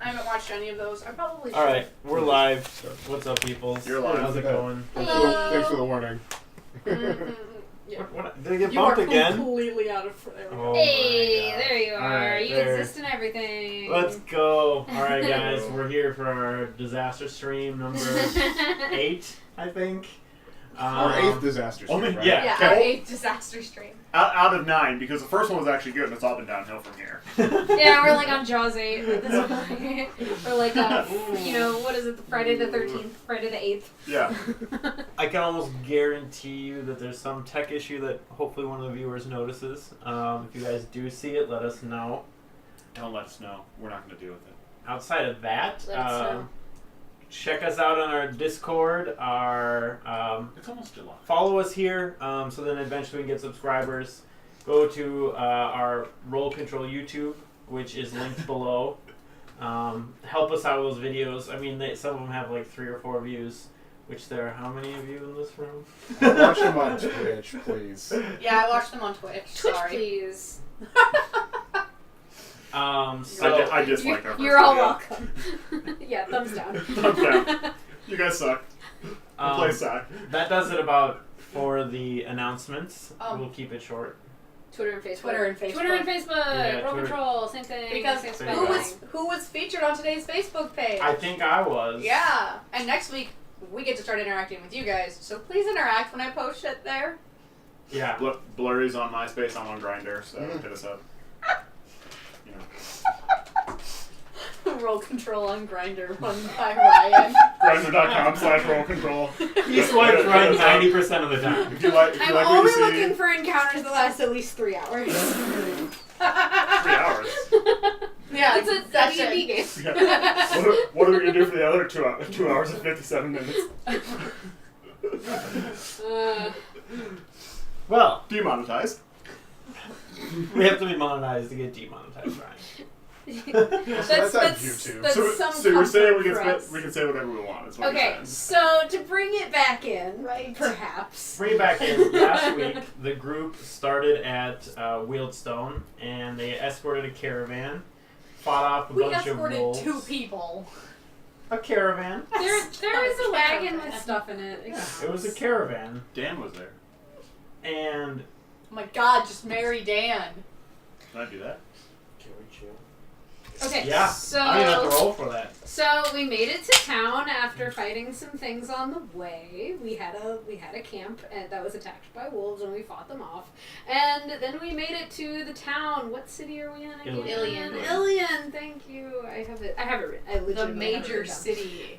I haven't watched any of those. I probably should. All right, we're live. What's up, peoples? You're live. How's it going? Hello. Thanks for the warning. Yeah. What, did I get You are bumped again? completely out of... There we go. Oh Hey, my God. there you are. Alright, You there. exist in everything. Let's go. All right, guys, we're here for our disaster stream number 8, I think. Our 8th disaster stream, right? yeah. Yeah, Okay. our 8th disaster stream. Out of 9, because the first one was actually good, and it's all been downhill from here. Yeah, we're like on Jaws 8 at this point. We're like, what is it, Friday the 13th, Friday the 8th. Yeah. I can almost guarantee you that there's some tech issue that hopefully one of the viewers notices. If you guys do see it, let us know. Don't let us know. We're not going to deal with it. Outside of that, Let us know. check us out on our Discord. It's almost July. Follow us here, so then eventually we can get subscribers. Go to our Role ConTROLL YouTube, which is linked below. Help us out with those videos. I mean, some of them have like 3 or 4 views, which there are how many of you in this room? Watch them on Twitch, please. Yeah, I watched them on Twitch. Twitch, Sorry. please. So I dislike our first You're all video. welcome. Yeah, thumbs down. Thumbs down. You guys suck. The play suck. that does it about for the announcements. We'll keep it short. Twitter and Facebook. Twitter and Facebook. Twitter and Facebook. Yeah, Role Twitter. ConTROLL, same thing. Because same There you spelling. go. who was featured on today's Facebook page? I think I was. Yeah, and next week we get to start interacting with you guys, so please interact when I post it there. Yeah. Blurry's on MySpace. I'm on Grindr, so hit us up. You know. Role ConTROLL on Grindr, run by Ryan. Grindr.com/rolecontrol. He swipes right 90% of the time. If you like I'm what only you see, looking for encounters that last at least 3 hours. 3 hours. Yeah, It's a that's D&D it. game. Yeah. What are we gonna do for the other 2 hours and 57 minutes? Well, Demonetized. we have to be monetized to get demonetized, right? That's on YouTube. That's So some we're saying we comfort for can us. say whatever we want. Is what Okay, you're saying. so to bring it back in, Right. perhaps. Bring it back in. Last week, the group started at Wheelstone, and they escorted a caravan, fought off a We bunch of escorted wolves. 2 people. A caravan. There is a wagon Caravan. with stuff in it. It was a caravan, Dan was there. and Oh my god, just marry Dan. Can I do that? can we chill? Okay, Yeah, so I don't even have to roll for that. So we made it to town after fighting some things on the way. We had a camp and that was attacked by wolves and we fought them off. And then we made it to the town. What city are we in again? Ilion. Ilion, thank you. I have it written. I The legitimately have it major written down. city.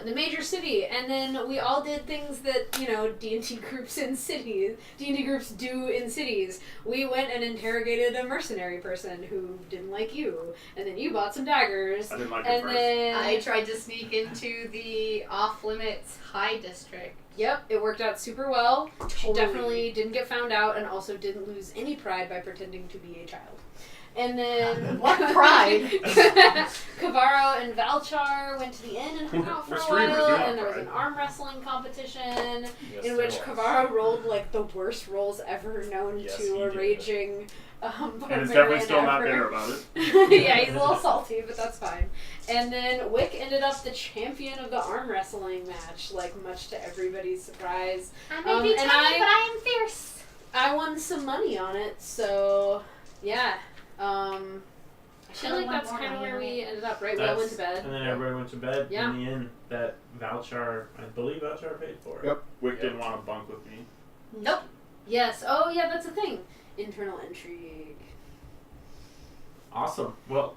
The major city, and then we all did things that D&D groups in cities, D&D groups do in cities. We went and interrogated a mercenary person who didn't like you, and then you bought some daggers, I didn't like it and first. then I tried to sneak into the off-limits high district. Yep, it worked out super well. She Totally. definitely didn't get found out, and also didn't lose any pride by pretending to be a child. And then What pride? Kavaro and Valchar went to the inn and hung out for We're a streamers, while, we want and there was pride. an arm wrestling competition Yes, in there which was. Kavaro rolled like the worst rolls ever known Yes, to he a did. raging And it's definitely barbarian still not ever. bitter about it. Yeah, he's a little salty, but that's fine. And then Wick ended up the champion of the arm wrestling match, like much to everybody's surprise. I may be tiny, but I am fierce. I won some money on it, so yeah. I feel like that's kind of where we ended up, right? We all went to bed. And then everybody went to bed Yeah. in the inn that Valchar, I believe Valchar paid for. Yep. Wick didn't want to bunk with me. Nope. Yes. Oh, yeah, that's a thing. Internal intrigue. Awesome. Well,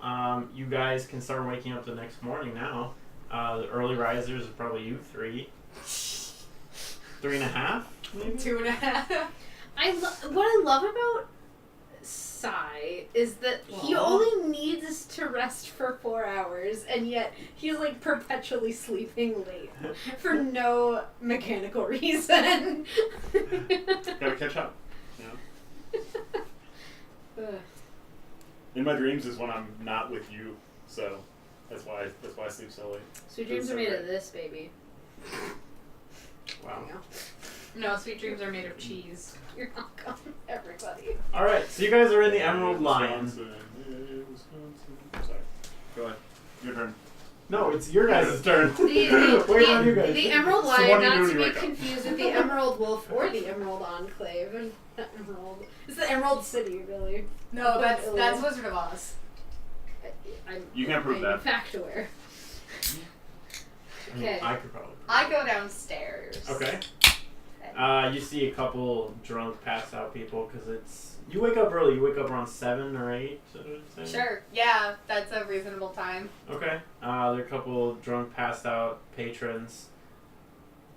you guys can start waking up the next morning now. The early risers is probably you 3. 3.5, maybe? 2.5. What I love about Sai is that he only needs to rest for 4 hours, and yet he's like perpetually sleeping late for no mechanical reason. Gotta catch up. You know? In my dreams is when I'm not with you, so that's why I sleep so late. Sweet dreams are made of this, baby. Wow. There you go. No, sweet dreams are made of cheese. You're welcome, everybody. Alright, so you guys are in the Emerald Lion. Wisconsin. Sorry. Go ahead. Your turn. No, it's your guys' turn. The Wait on you guys. the Emerald So what Lion, do you not do to when you be wake up? confused with the Emerald Wolf or the Emerald Enclave. It's the Emerald City, really. No, that's Wizard of Oz. You can't prove that. Factaware. I mean, Okay. I could probably. I go downstairs. Okay. You see a couple drunk, passed out people because it's. You wake up early. You wake up around 7 or 8. Sure. Yeah, that's a reasonable time. Okay. There are a couple drunk, passed out patrons.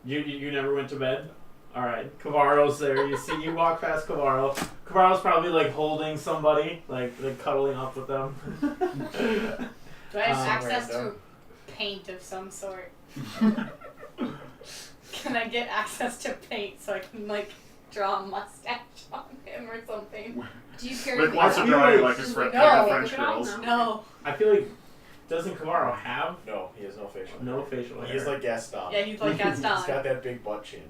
You never went to bed? Alright. Cavaro's there. You walk past Cavaro. Cavaro's probably like holding somebody, like cuddling up with them. Do I have access to random. paint of some sort? Can I get access to paint so I can like draw a mustache on him or something? Do you carry Rick wants to makeup? draw you like his friend, No, like a French look at all girls. now. No. I feel like doesn't Cavaro have No, he has no facial. no facial hair? He's like Gaston. Yeah, he's like He's got Gaston. that big butt chin.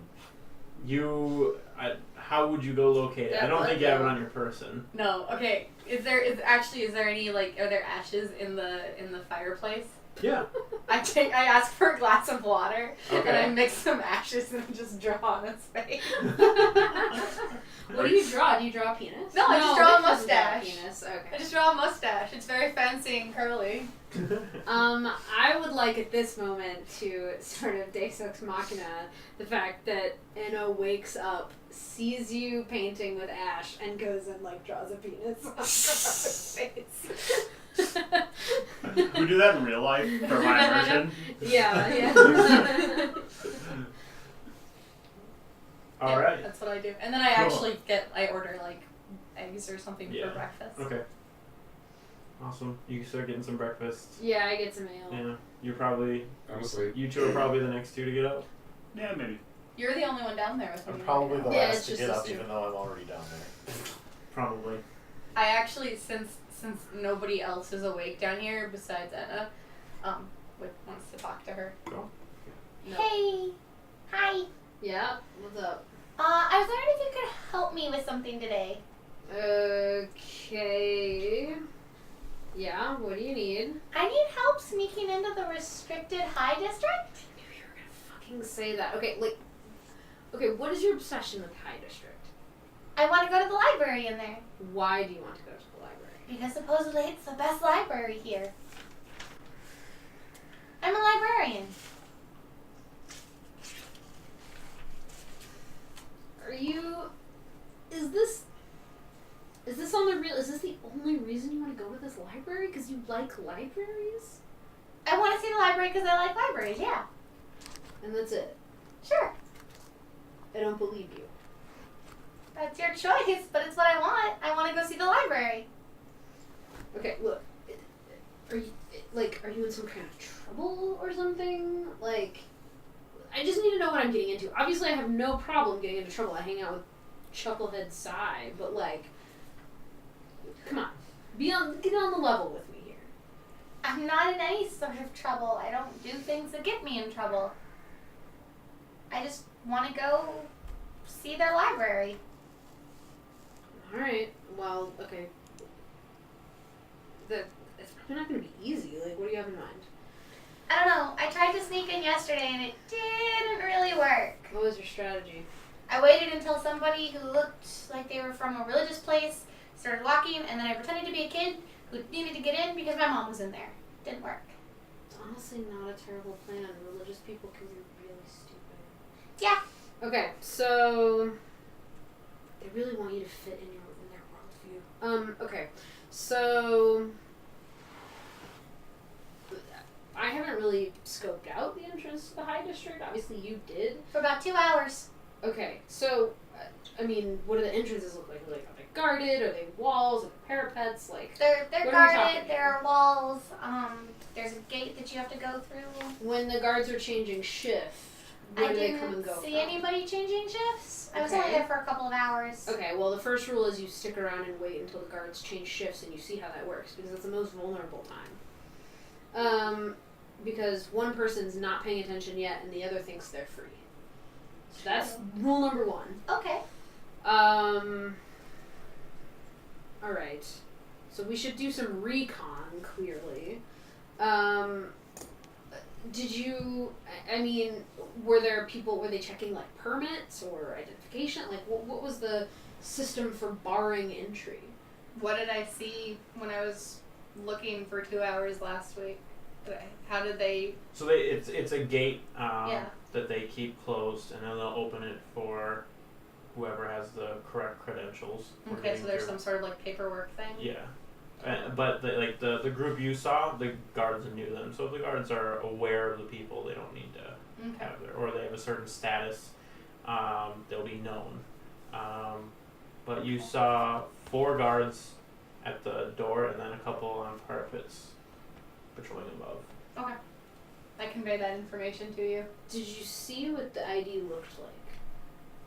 How would you go locate it? I don't think you have it on your person. No. Okay. Is there any like are there ashes in the fireplace? Yeah. I ask for a glass of water Okay. and I mix some ashes and just draw on his face. What do you draw? Do you draw a penis? No, I just draw a Rick doesn't draw mustache. penis. I Okay. just draw a mustache. It's very fancy and curly. I would like at this moment to sort of Deus Ex Machina the fact that Enno wakes up, sees you painting with ash, and goes and like draws a penis on his face. We do that in real life for my immersion. Yeah. All Yeah, right. That's what I do. And then I Cool. actually order like eggs or something Yeah. for breakfast. Okay. Awesome. You start getting some breakfast. Yeah, I get some ale. Yeah. You're probably. I'm asleep. You two are probably the next two to get up. Yeah, maybe. You're the only one down there with me. I'm right probably now. the Yeah, last it's to just get us up, two. even though I'm already down there. Probably. I actually, since nobody else is awake down here besides Anna, wants to talk to her. Go. No. Hey. Hi. Yeah? What's up? I was wondering if you could help me with something today. Okay. Yeah, what do you need? I need help sneaking into the restricted high district. I knew you were gonna fucking say that. Okay, what is your obsession with High District? I want to go to the library in there. Why do you want to go to the library? Because supposedly it's the best library here. I'm a librarian. Is this the only reason you want to go to this library? Because you like libraries? I want to see the library because I like libraries, yeah. And that's it. Sure. I don't believe you. That's your choice, but it's what I want. I want to go see the library. Okay, look. Are you in some kind of trouble or something? Like, I just need to know what I'm getting into. Obviously, I have no problem getting into trouble. I hang out with Chucklehead Psy, but like, come on, get on the level with me here. I'm not in any sort of trouble. I don't do things that get me in trouble. I just want to go see their library. All right. Well, okay. It's probably not going to be easy. Like, what do you have in mind? I don't know. I tried to sneak in yesterday and it didn't really work. What was your strategy? I waited until somebody who looked like they were from a religious place started walking, and then I pretended to be a kid who needed to get in because my mom was in there. Didn't work. It's honestly not a terrible plan. Religious people can be really stupid. Yeah. Okay, so they really want you to fit in their worldview. Okay, so I haven't really scoped out the entrance to the High District. Obviously, you did. For about 2 hours. Okay, so I mean, what do the entrances look like? Are they guarded? Are they walls? Are they parapets? Like, They're What are we guarded. talking There are walls. There's a gate that you have to go through. when the guards are changing shift, where I do they didn't come and go see from? anybody changing shifts. I was Okay. only there for a couple of hours. Okay, well, the first rule is you stick around and wait until the guards change shifts, and you see how that works, because it's the most vulnerable time. Because one person's not paying attention yet, and the other thinks they're free. So that's rule number one. Okay. Alright. So we should do some recon, clearly. Did you? I mean, were there people? Were they checking like permits or identification? Like, what was the system for barring entry? What did I see when I was looking for 2 hours last week? How did they? So it's a gate Yeah. that they keep closed, and then they'll open it for whoever has the correct credentials. for Okay, getting so there's through. some sort of like paperwork thing. Yeah. But the group you saw, the guards knew them. So if the guards are aware of the people, they don't need to Okay. have their, or they have a certain status, they'll be known. But you saw 4 guards at the door and then a couple on parapets patrolling above. Okay. I convey that information to you. Did you see what the ID looked like?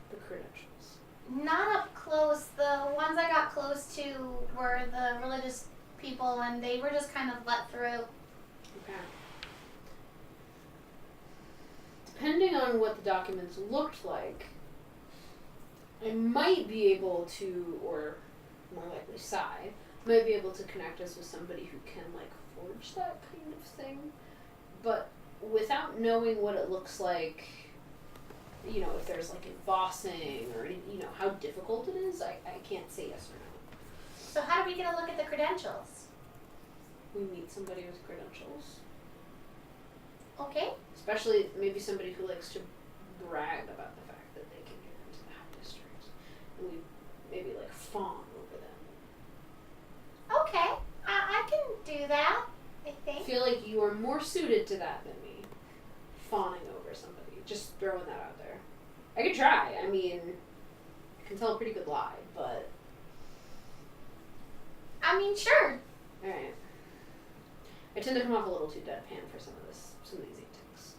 The credentials. Not up close. The ones I got close to were the religious people, and they were just kind of let through. Okay. Depending on what the documents looked like, I might be able to, or more likely Sai, might be able to connect us with somebody who can like forge that kind of thing. But without knowing what it looks like, you know, if there's like embossing or, you know, how difficult it is, I can't say yes or no. So how do we get a look at the credentials? We meet somebody with credentials. Okay. Especially maybe somebody who likes to brag about the fact that they can get into the high district. And we maybe like fawn over them. Okay. I can do that, I I think. feel like you are more suited to that than me. Fawning over somebody. Just throwing that out there. I could try. I mean, I can tell a pretty good lie, but... I mean, sure. Alright. I tend to come off a little too deadpan for some of these antics.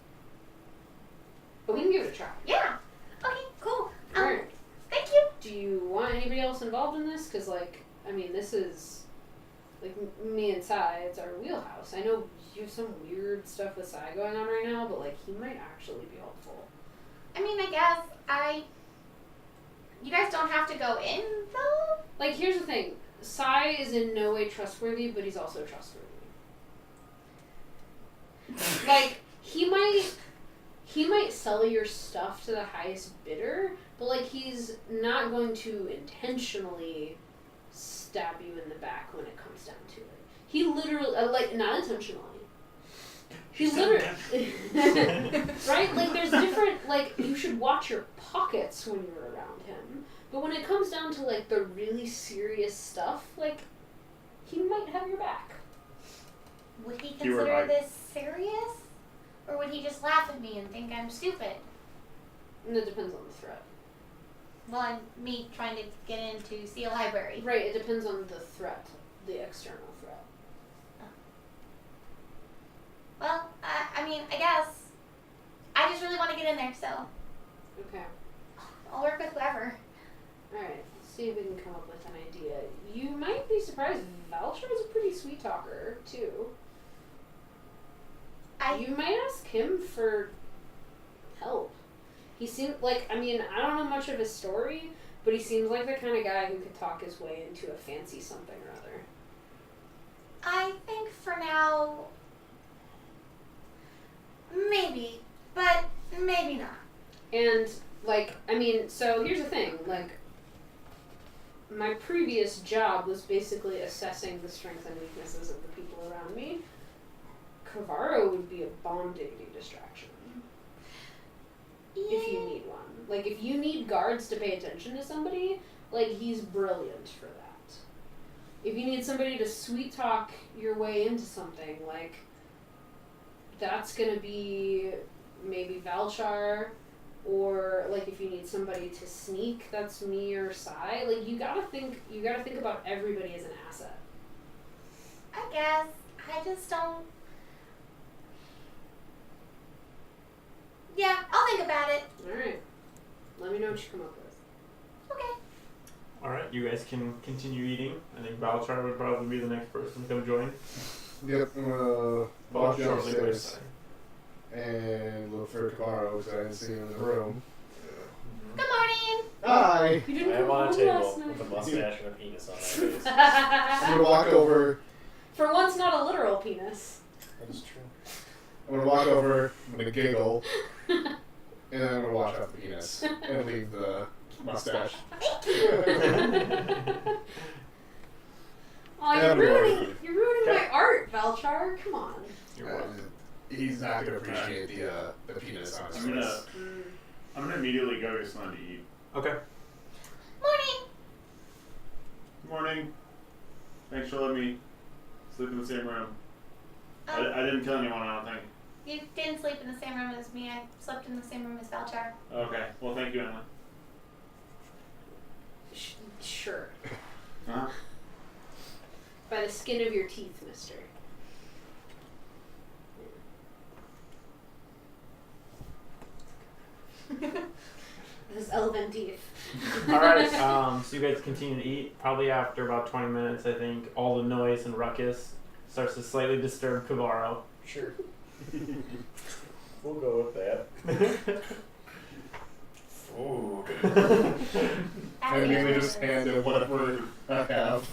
But we can give it a try. Yeah. Okay, cool. Alright. Thank you. Do you want anybody else involved in this? Because, like, I mean, this is, like, me and Sai, it's our wheelhouse. I know you have some weird stuff with Sai going on right now, but, like, he might actually be helpful. I mean, I guess you guys don't have to go in, though? Like, here's the thing. Sai is in no way trustworthy, but he's also trustworthy. Like, he might sell your stuff to the highest bidder, but, like, he's not going to intentionally stab you in the back when it comes down to it. He literally, like, not intentionally. He literally, right? Like, there's different, like, you should watch your pockets when you're around him. But when it comes down to, like, the really serious stuff, like, he might have your back. Would he You were consider right. this serious? Or would he just laugh at me and think I'm stupid? And it depends on the threat. Well, I'm me trying to get in to see a library. Right, it depends on the threat, the external threat. Well, I mean, I guess I just really want to get in there, so Okay. I'll work with whoever. Alright, see if we can come up with an idea. You might be surprised, Valcher is a pretty sweet talker, too. You might ask him for help. He seems like, I mean, I don't know much of his story, but he seems like the kind of guy who could talk his way into a fancy something or other. I think for now, maybe, but maybe not. And, like, I mean, so here's the thing, like, my previous job was basically assessing the strengths and weaknesses of the people around me. Cavaro would be a bomb diggity distraction. If you need one. Like, if you need guards to pay attention to somebody, like, he's brilliant for that. If you need somebody to sweet talk your way into something, like, that's gonna be maybe Valchar, or, like, if you need somebody to sneak, that's me or Sai. Like, you gotta think about everybody as an asset. I guess I just don't. Yeah, I'll think about it. Alright. Let me know what you come up with. Okay. Alright, you guys can continue eating. I think Balchar would probably be the next person to come join. Yep, I'm gonna walk Shortly downstairs and look for Cavaro because I didn't see him in the room. Good morning. Hi! You I didn't am come on a home table last with a night. mustache and a penis on my face. I'm gonna walk over. For once, not a literal penis. That is true. I'm gonna walk over, I'm gonna giggle, and then I'm gonna wash off the penis and leave the mustache. Oh, Yeah, you're ruining my art, Valchar. Come on. You're welcome. He's not gonna appreciate the penis on his I'm gonna, face. I'm gonna immediately go get something to eat. Okay. Morning. Good morning. Thanks for letting me sleep in the same room. Oh, I didn't kill anyone, I don't think. you didn't sleep in the same room as me. I slept in the same room as Valchar. Okay. Well, thank you, Emily. Sure. Huh? By the skin of your teeth, mister. Those elven teeth. All right. So you guys continue to eat. Probably after about 20 minutes, I think all the noise and ruckus starts to slightly disturb Kavaro. Sure. We'll go with that. Food. And we just hand him whatever I have.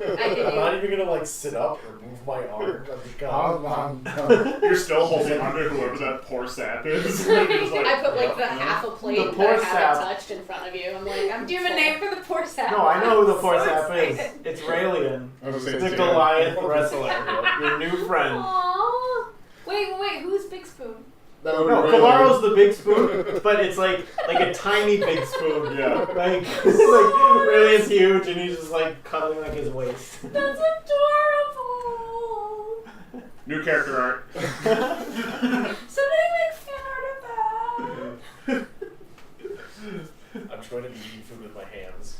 I'm not even gonna like sit up or move my arm. You're still holding onto whoever that poor sap is. You're just like, I put like the Yep. half a plate The that poor I haven't sap. touched in front of you. I'm like, I'm Do you have a full. name for the poor sap? No, I know who the I'm poor so sap is. excited. It's Raelian, I was gonna the say, Goliath wrestler, your new friend. Aww. Wait, who's Big Spoon? That would No, be really- Kavaro's the big spoon, but it's like a tiny big spoon. Yeah. Like it's like Raelian's huge, and he's just like cuddling like his waist. That's adorable. New character art. Somebody make fan art of that. I'm just going to be eating food with my hands.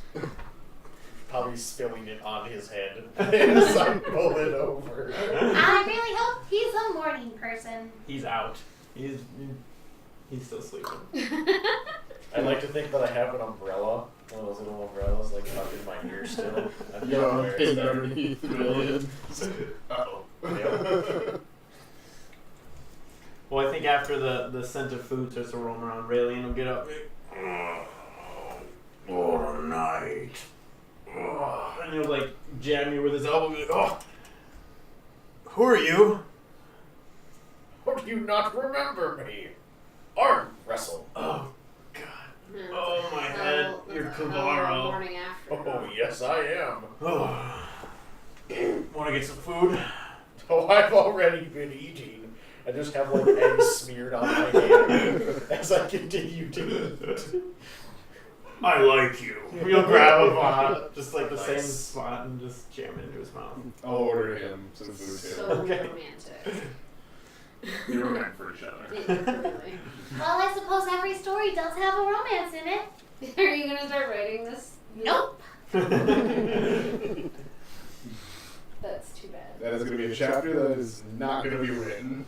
Probably spilling it on his head as I pull it over. I really hope he's a morning person. He's out. He's still sleeping. I like to think that I have an umbrella, one of those little umbrellas, like tucked in my ear still. I'm Yo, wearing hidden that. underneath millions. Uh-oh. Yep. Well, I think after the scent of food starts to roam around, Raelian will get up. All night. And he'll like jam you with his elbow. And be like, oh, who are you? How do you not remember me? Arm wrestle. Oh God. Yeah, Oh, that's my a head. hell- You're that's a hell of a Kavaro. morning after. Oh, yes, I am. Oh. Want to get some food? Oh, I've already been eating. I just have like eggs smeared on my hand as I continue to eat. I like you. You'll grab a pot, just like the same Nice. spot, and just jam it into his mouth. I'll order him some food too. So Okay. romantic. You were meant for each other. Really. Well, I suppose every story does have a romance in it. Are you gonna start writing this? Nope. That's too bad. That is going to be a chapter that is not going to be written.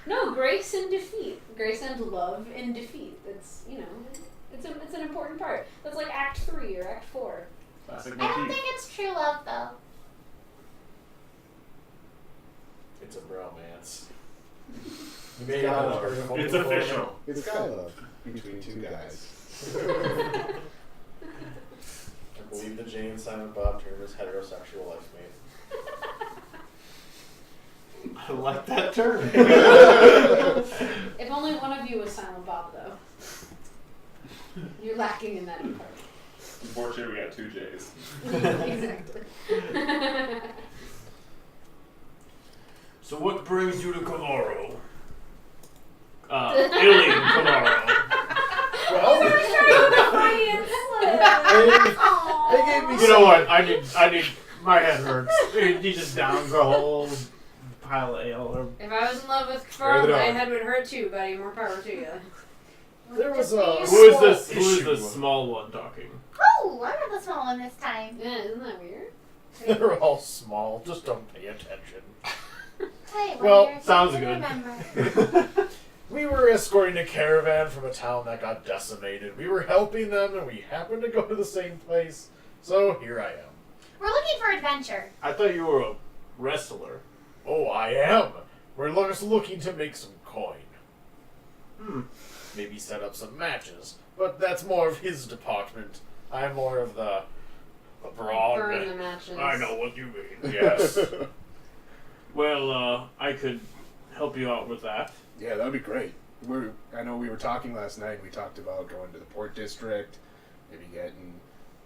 No, grace and defeat. Grace and love in defeat. It's it's an important part. That's like Act 3 or Act 4. Classic I don't motif. think it's true love, though. It's a bromance. You made it up. It's official. It's guy love between two guys. I believe that Jay and Simon Bob turned his heterosexual life mate. I like that term. If only one of you was Silent Bob, though. You're lacking in that part. Unfortunately, we got two J's. Exactly. So what brings you to Kavaro? Alien Kavaro. They gave me You know what? I need. My head hurts. You just down the whole pile of ale. Or If I was in love with Where Carl, the my dog? head would hurt too, buddy. More power to you. There was a who is small this? Who is issue. the small one talking? Oh, I'm the small one this time. Yeah, isn't that weird? They're all small. Just don't pay attention. Hey, Well, you're sounds to good. Remember. We were escorting a caravan from a town that got decimated. We were helping them, and we happened to go to the same place. So here I am. We're looking for adventure. I thought you were a wrestler. Oh, I am. We're just looking to make some coin. Maybe set up some matches. But that's more of his department. I'm more of the brawn. Burn the matches. I know what you mean. Yes. Well, I could help you out with that. Yeah, that'd be great. I know we were talking last night. We talked about going to the port district, maybe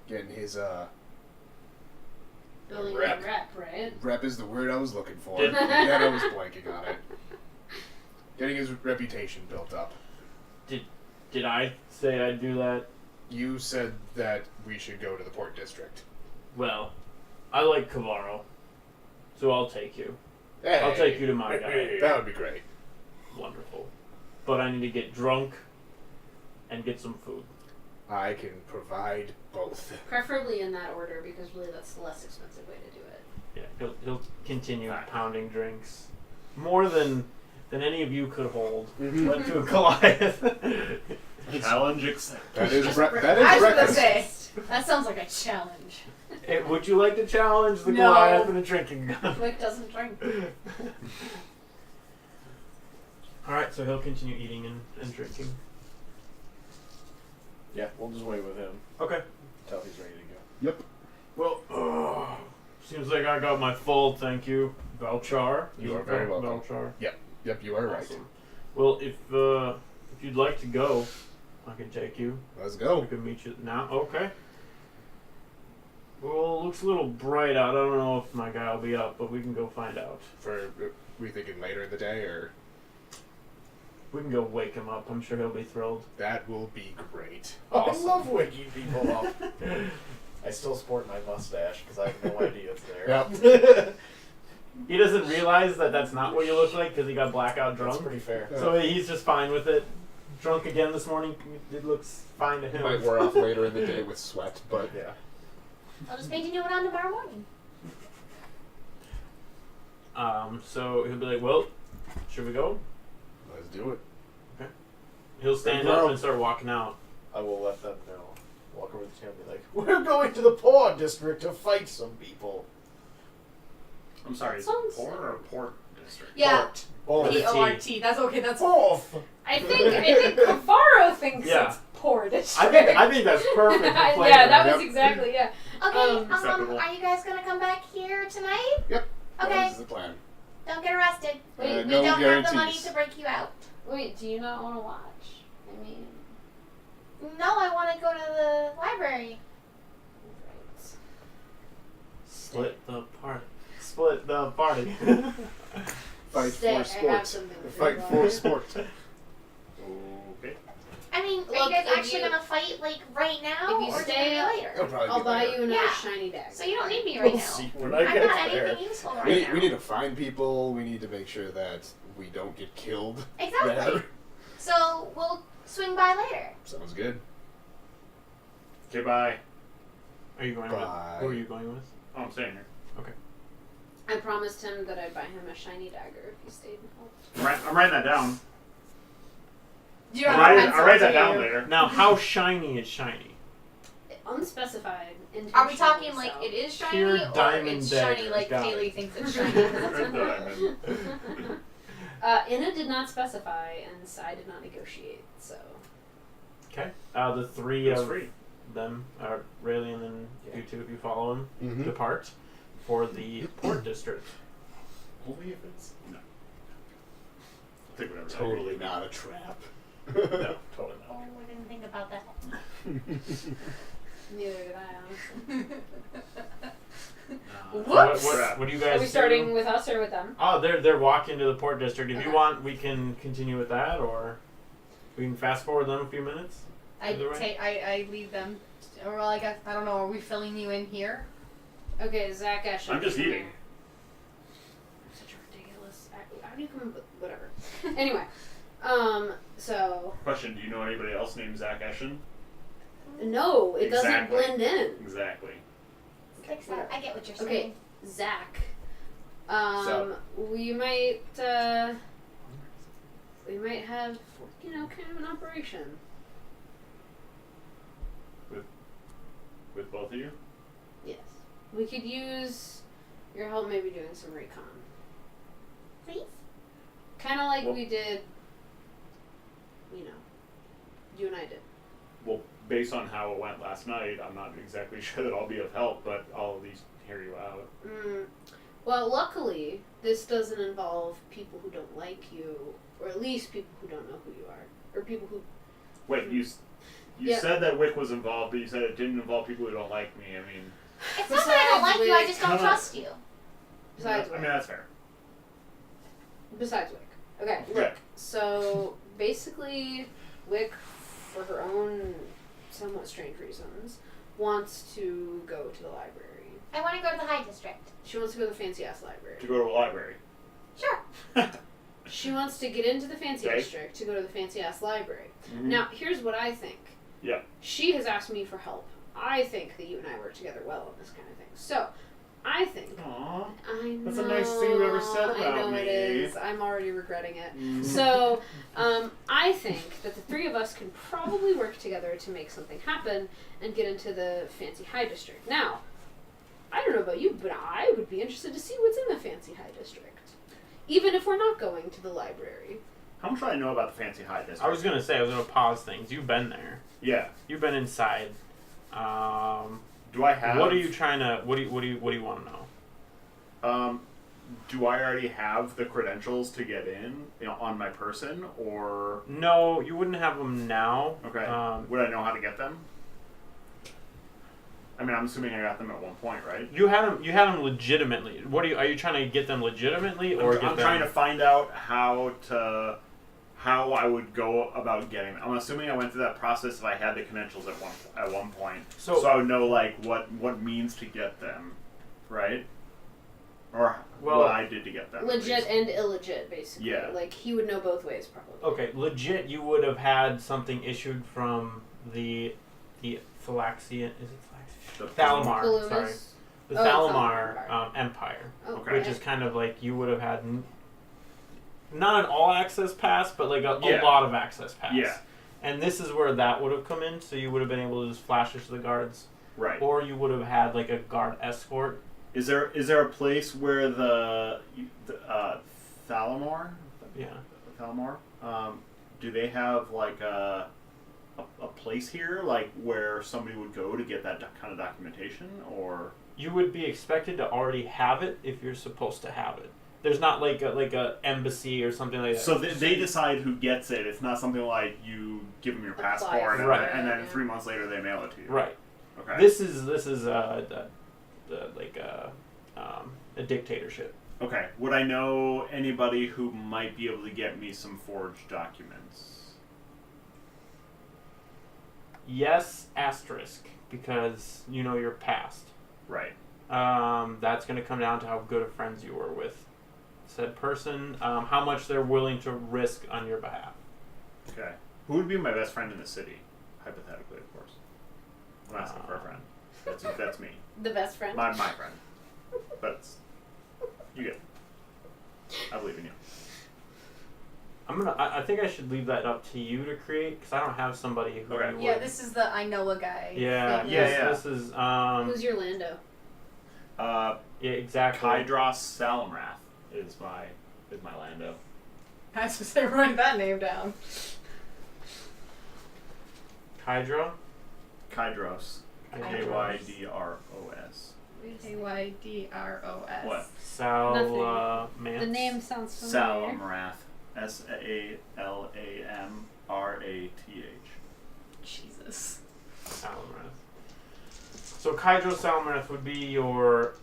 getting his Building Rep. a rep, right? rep is the word I was looking for. Did- Yet I was blanking on it. Getting his reputation built up. Did I say I'd do that? You said that we should go to the port district. Well, I like Cavaro, so I'll take you. Hey, I'll take you to my guy. That would be great. Wonderful. But I need to get drunk and get some food. I can provide both. Preferably in that order because really that's the less expensive way to do it. Yeah, he'll continue pounding drinks. More than any of you could hold. Went to a Goliath. Challenge accepted. That is I was gonna breakfast. say, that sounds like a challenge. Hey, would you like to challenge the No. Goliath in a drinking gun? Quick doesn't drink. Alright, so he'll continue eating and drinking. Yeah, we'll just wait with him Okay. until he's ready to go. Yep. Well, seems like I got my full thank you, Valchar. You are very welcome. Valchar. Yep, you are right. Awesome. Well, if you'd like to go, I can take you. Let's We go. can meet you now. Okay. Well, it looks a little bright out. I don't know if my guy will be up, but we can go find out. We thinking later in the day, or We can go wake him up. I'm sure he'll be thrilled. that will be great. Awesome. I love waking people up. I still sport my mustache because I have no idea it's there. Yep. He doesn't realize that that's not what you look like because he got blackout That's drunk. pretty fair. So he's just fine with it. Drunk again this morning. It looks fine to It him. might wear off later in the day with sweat, but Yeah. I'll just make you do it on tomorrow morning. So he'll be like, well, should we go? let's do it. He'll stand Big up bro. and start walking out. I will let them know. Walk over to the table and be like, we're going to the Paw District to fight some people. I'm sorry, is Sounds- it port or port district? Yeah. Port. Both. P- P-O-R-T. That's okay. That's Both. I think Cavaro thinks Yeah. it's poor I think that's perfect. For flavor. yeah, that was Yep. exactly Okay, Acceptable. are you guys gonna come back here tonight? Yep. That Okay, is the plan. don't get arrested. Wait, We no don't have the money guarantees. to break you out. Wait, do you not want to watch? I mean, No, I want to go to the library. Split the party. Split the party. Fight Stay, I for have sport. something to Fight do for about it. sport. Okay. I mean, are Look, you guys if actually you- gonna fight like right now, if you or is it stay- gonna be later? It'll probably I'll be buy later. you another Yeah. shiny dagger. So you don't need me right We'll now. see when I I'm get not there. anything useful right We now. need to find people. We need to make sure that we don't get killed. Exactly. There. So we'll swing by later. Sounds good. Okay, bye. Are you going Bye. with? Who are you going with? Oh, I'm staying here. I promised him that I'd buy him a shiny dagger if he stayed and helped. I'm writing that down. Do you have a I pencil, write that do down you? later. Now, how shiny is shiny? Unspecified. Are we talking intentionally like so. it is shiny Pure or diamond it's dagger. shiny like Got Kaylee it. thinks it's shiny? Inna did not specify, and Sai did not negotiate. So Okay. The three It's of free. them, Raelian and you two, if you follow him, Mm-hmm. depart for the port district. Only if it's no. I'll take whatever. Totally not a trap. No, totally Oh, not. I didn't think about that. neither did I, honestly. So Whoops! what do you guys Are we do? starting with us or with them? Oh, they're walking to the port district. If you Okay. want, we can continue with that, or we can fast forward them a few minutes. Either way. I leave them. Or well, I guess I don't know. Are we filling you in here? Okay, Zach Ash. I'm just eating. Such a ridiculous. How do you come up with whatever? Anyway, so Question: do you know anybody else named Zach Eshen? no, it Exactly. doesn't blend in. Exactly. Fix that. I get what you're saying. Okay, Zach. So. We might have, kind of an operation. With both of you? Yes. We could use your help maybe doing some recon. Please? Kind of like Well- we did, you and I did. Well, based on how it went last night, I'm not exactly sure that I'll be of help, but I'll at least hear you out. Well, luckily, this doesn't involve people who don't like you, or at least people who don't know who you are, or people who. Wait, you Yeah. said that Wick was involved, but you said it didn't involve people who don't like me. I mean, It's not that I don't like you, I just don't Besides trust you. Besides I mean Wick. that's fair. Besides Wick. Okay, Okay. look. So basically, Wick, for her own somewhat strange reasons, wants to go to the library. I want to go to the high district. She wants to go to the fancy ass library. To go to a library. Sure. She wants to get into the fancy Okay. district to go to the fancy ass library. Mhm. Now, here's what I think. Yeah. She has asked me for help. I think that you and I work together well on this kind of thing. So, I think. Aww. I know. That's the nicest thing you've ever said I know about it me. is. I'm already regretting it. Mhm. So, I think that the three of us can probably work together to make something happen and get into the fancy high district. Now, I don't know about you, but I would be interested to see what's in the fancy high district. Even if we're not going to the library. How much do I know about the fancy high district? I was gonna pause things. You've been there. Yeah. You've been inside. Do I have? What are you trying to? What do you want to know? Do I already have the credentials to get in, on my person, or No, you wouldn't have them now. okay? Would I know how to get them? I mean, I'm assuming I got them at one point, right? You had them. You had them legitimately. What are you trying to get them legitimately, or I'm trying to find out how I would go about getting them. I'm assuming I went through that process if I had the credentials at one point, so I would know like what means to get them, right? Or what I did to get them. Legit and illegit, basically. Yeah. Like, he would know both ways, probably. Okay, legit. You would have had something issued from the Thalaxian. Is it The Thalamar? Columbus. Sorry, the Oh, Thalamar Empire, Oh, Okay. which is kind of like you would have had. Not an all access pass, but like a Yeah. lot of access pass. Yeah. And this is where that would have come in, so you would have been able to just flash it to the guards. Right. Or you would have had like a guard escort. Is there a place where the Thalamar? Yeah. Thalamar? Do they have like a place here, like where somebody would go to get that kind of documentation, or? You would be expected to already have it if you're supposed to have it. There's not like a embassy or something like that. So they decide who gets it. It's not something like you give them your Apply passport for Right. it, and then yeah. 3 months later they mail it to you. Right. Okay. This is a dictatorship. Okay. Would I know anybody who might be able to get me some forged documents? Yes, asterisk, because you know your past. Right. That's going to come down to how good of friends you were with said person, how much they're willing to risk on your behalf. Okay. Who would be my best friend in the city? Hypothetically, of course. I'm asking for a friend. That's me. The best friend? My friend. That's you get it. I believe in you. I think I should leave that up to you to create, because I don't have somebody who Okay. you would. Yeah, this is the I know a guy. Yeah, thing. this is Who's your Lando? yeah, exactly. Kydros Salamrath is my Lando. I was just say write that name down. Kydra? Kydros. Kydros. Kydros. What? Salamrath. The name sounds familiar. Salamrath. Salamrath. Jesus. Salamrath. So Kydro Salamrath would be your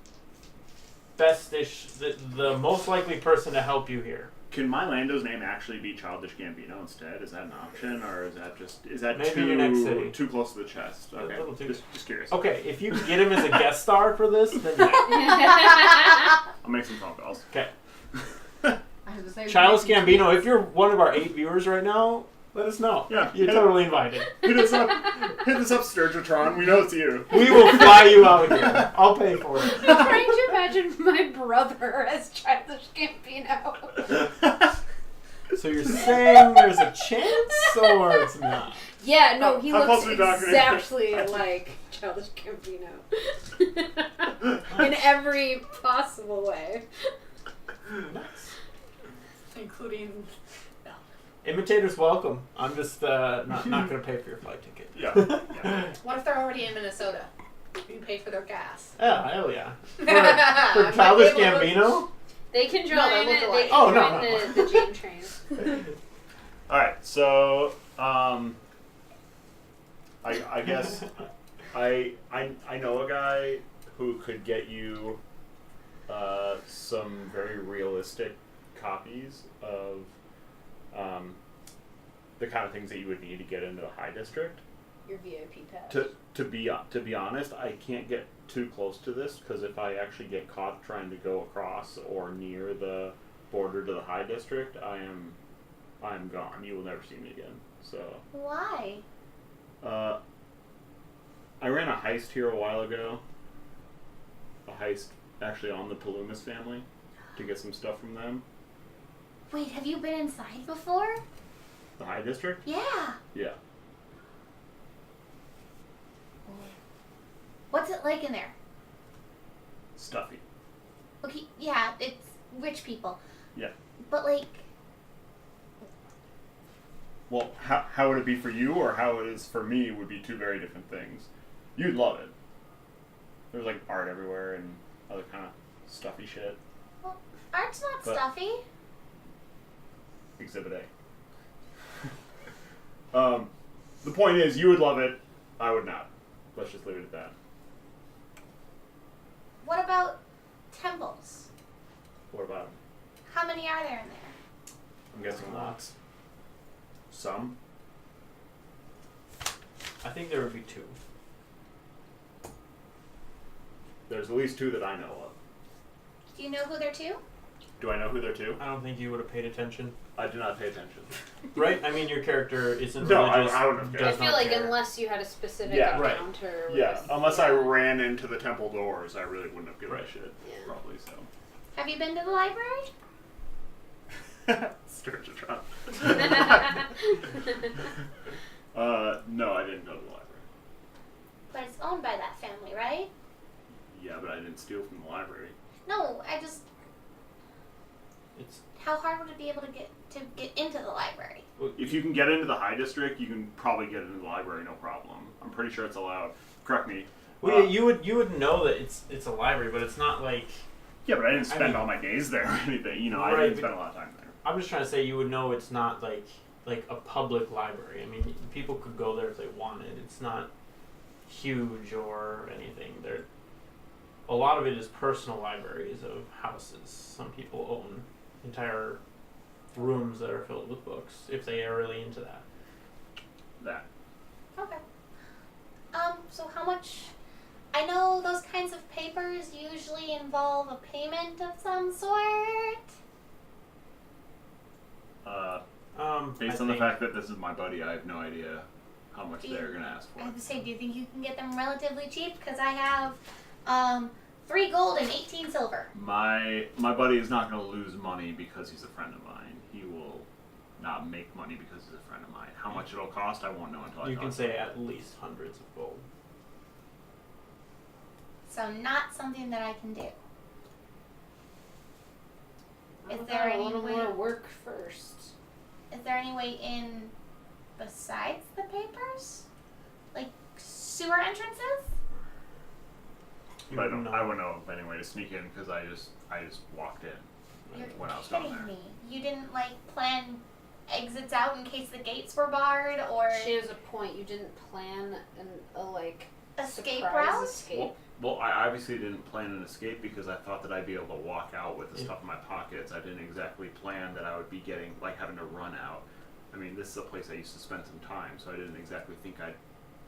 best-ish, the most likely person to help you here. Can my Lando's name actually be Childish Gambino instead? Is that an option, or is that Maybe your next too city. too close to the chest? A Okay, little too- just curious. Okay, if you can get him as a guest star for this, then yeah. I'll make some phone calls. Okay. I was gonna say, Childish Gambino, if you're one of our 8 viewers right now, let us know. Yeah, You're totally invited. Hit us up, Sturgitron. We know it's you. We will fly you out again. I'll pay for it. I'm trying to imagine my brother as Childish Gambino. So you're saying there's a chance, or it's not? Yeah, no, he How looks close are we talking? exactly like Childish Gambino. In every possible way. including. Imitators welcome. I'm just not going to pay for your flight ticket. Yeah. What if they're already in Minnesota? You pay for their gas. Yeah, hell yeah. For Childish Gambino? They can join No, it. look They alike. can Oh, no, join no. the Jane train. All right, so I guess I know a guy who could get you some very realistic copies of the kind of things that you would need to get into the high district. Your VIP pass. To be honest, I can't get too close to this because if I actually get caught trying to go across or near the border to the high district, I am gone. You will never see me again. So. Why? I ran a heist here a while ago. A heist actually on the Palumas family to get some stuff from them. Wait, have you been inside before? The high district? Yeah. Yeah. What's it like in there? Stuffy. Okay, yeah, it's rich people. Yeah. But like, Well, how would it be for you or how it is for me would be two very different things. You'd love it. There's like art everywhere and other kind of stuffy shit. well, art's not But- stuffy. Exhibit A. The point is, you would love it. I would not. Let's just leave it at that. What about temples? What about 'em? How many are there in there? I'm guessing lots. Some. I think there would be 2. There's at least 2 that I know of. Do you know who they're to? Do I know who they're to? I don't think you would have paid attention. I do not pay attention. Right? I mean, your character isn't No, religious. I wouldn't have does I cared. feel not like care. unless you had a specific Yeah, right. encounter Yeah, with... unless I yeah. ran into the temple doors, I really wouldn't have given a Right. shit. Yeah. Probably so. Have you been to the library? Sturgeon. No, I didn't go to the library. But it's owned by that family, right? Yeah, but I didn't steal from the library. No, I just. It's How hard would it be able to get into the library? If you can get into the high district, you can probably get into the library, no problem. I'm pretty sure it's allowed. Correct me. well, yeah, you would know that it's a library, but it's not like. Yeah, but I didn't spend I mean- all my days there or anything. You know, I Right, didn't but- spend a lot of time there. I'm just trying to say you would know it's not like a public library. I mean, people could go there if they wanted. It's not huge or anything. A lot of it is personal libraries of houses. Some people own entire rooms that are filled with books if they are really into that. That. Okay. So how much? I know those kinds of papers usually involve a payment of some sort. Based Uh, on the fact that this is my buddy, I have no idea how much they're gonna ask I for. have to say, do you think you can get them relatively cheap? Because I have 3 gold and 18 silver. My buddy is not gonna lose money because he's a friend of mine. He will not make money because he's a friend of mine. How much it'll cost, I won't know until I You talk can to say him. at least hundreds of gold. So not something that I can do. Is I'll there have a any little way? more work first. Is there any way in besides the papers? Like sewer entrances? But I wouldn't wouldn't know of any way to sneak in because I just walked in You're when I was down kidding there. me. You didn't like plan exits out in case the gates were barred or She has a point. You didn't plan a escape surprise route? escape. Well, I obviously didn't plan an escape because I thought that I'd be able to walk out with the stuff in my pockets. I didn't exactly plan that I would be having to run out. I mean, this is a place I used to spend some time, so I didn't exactly think I'd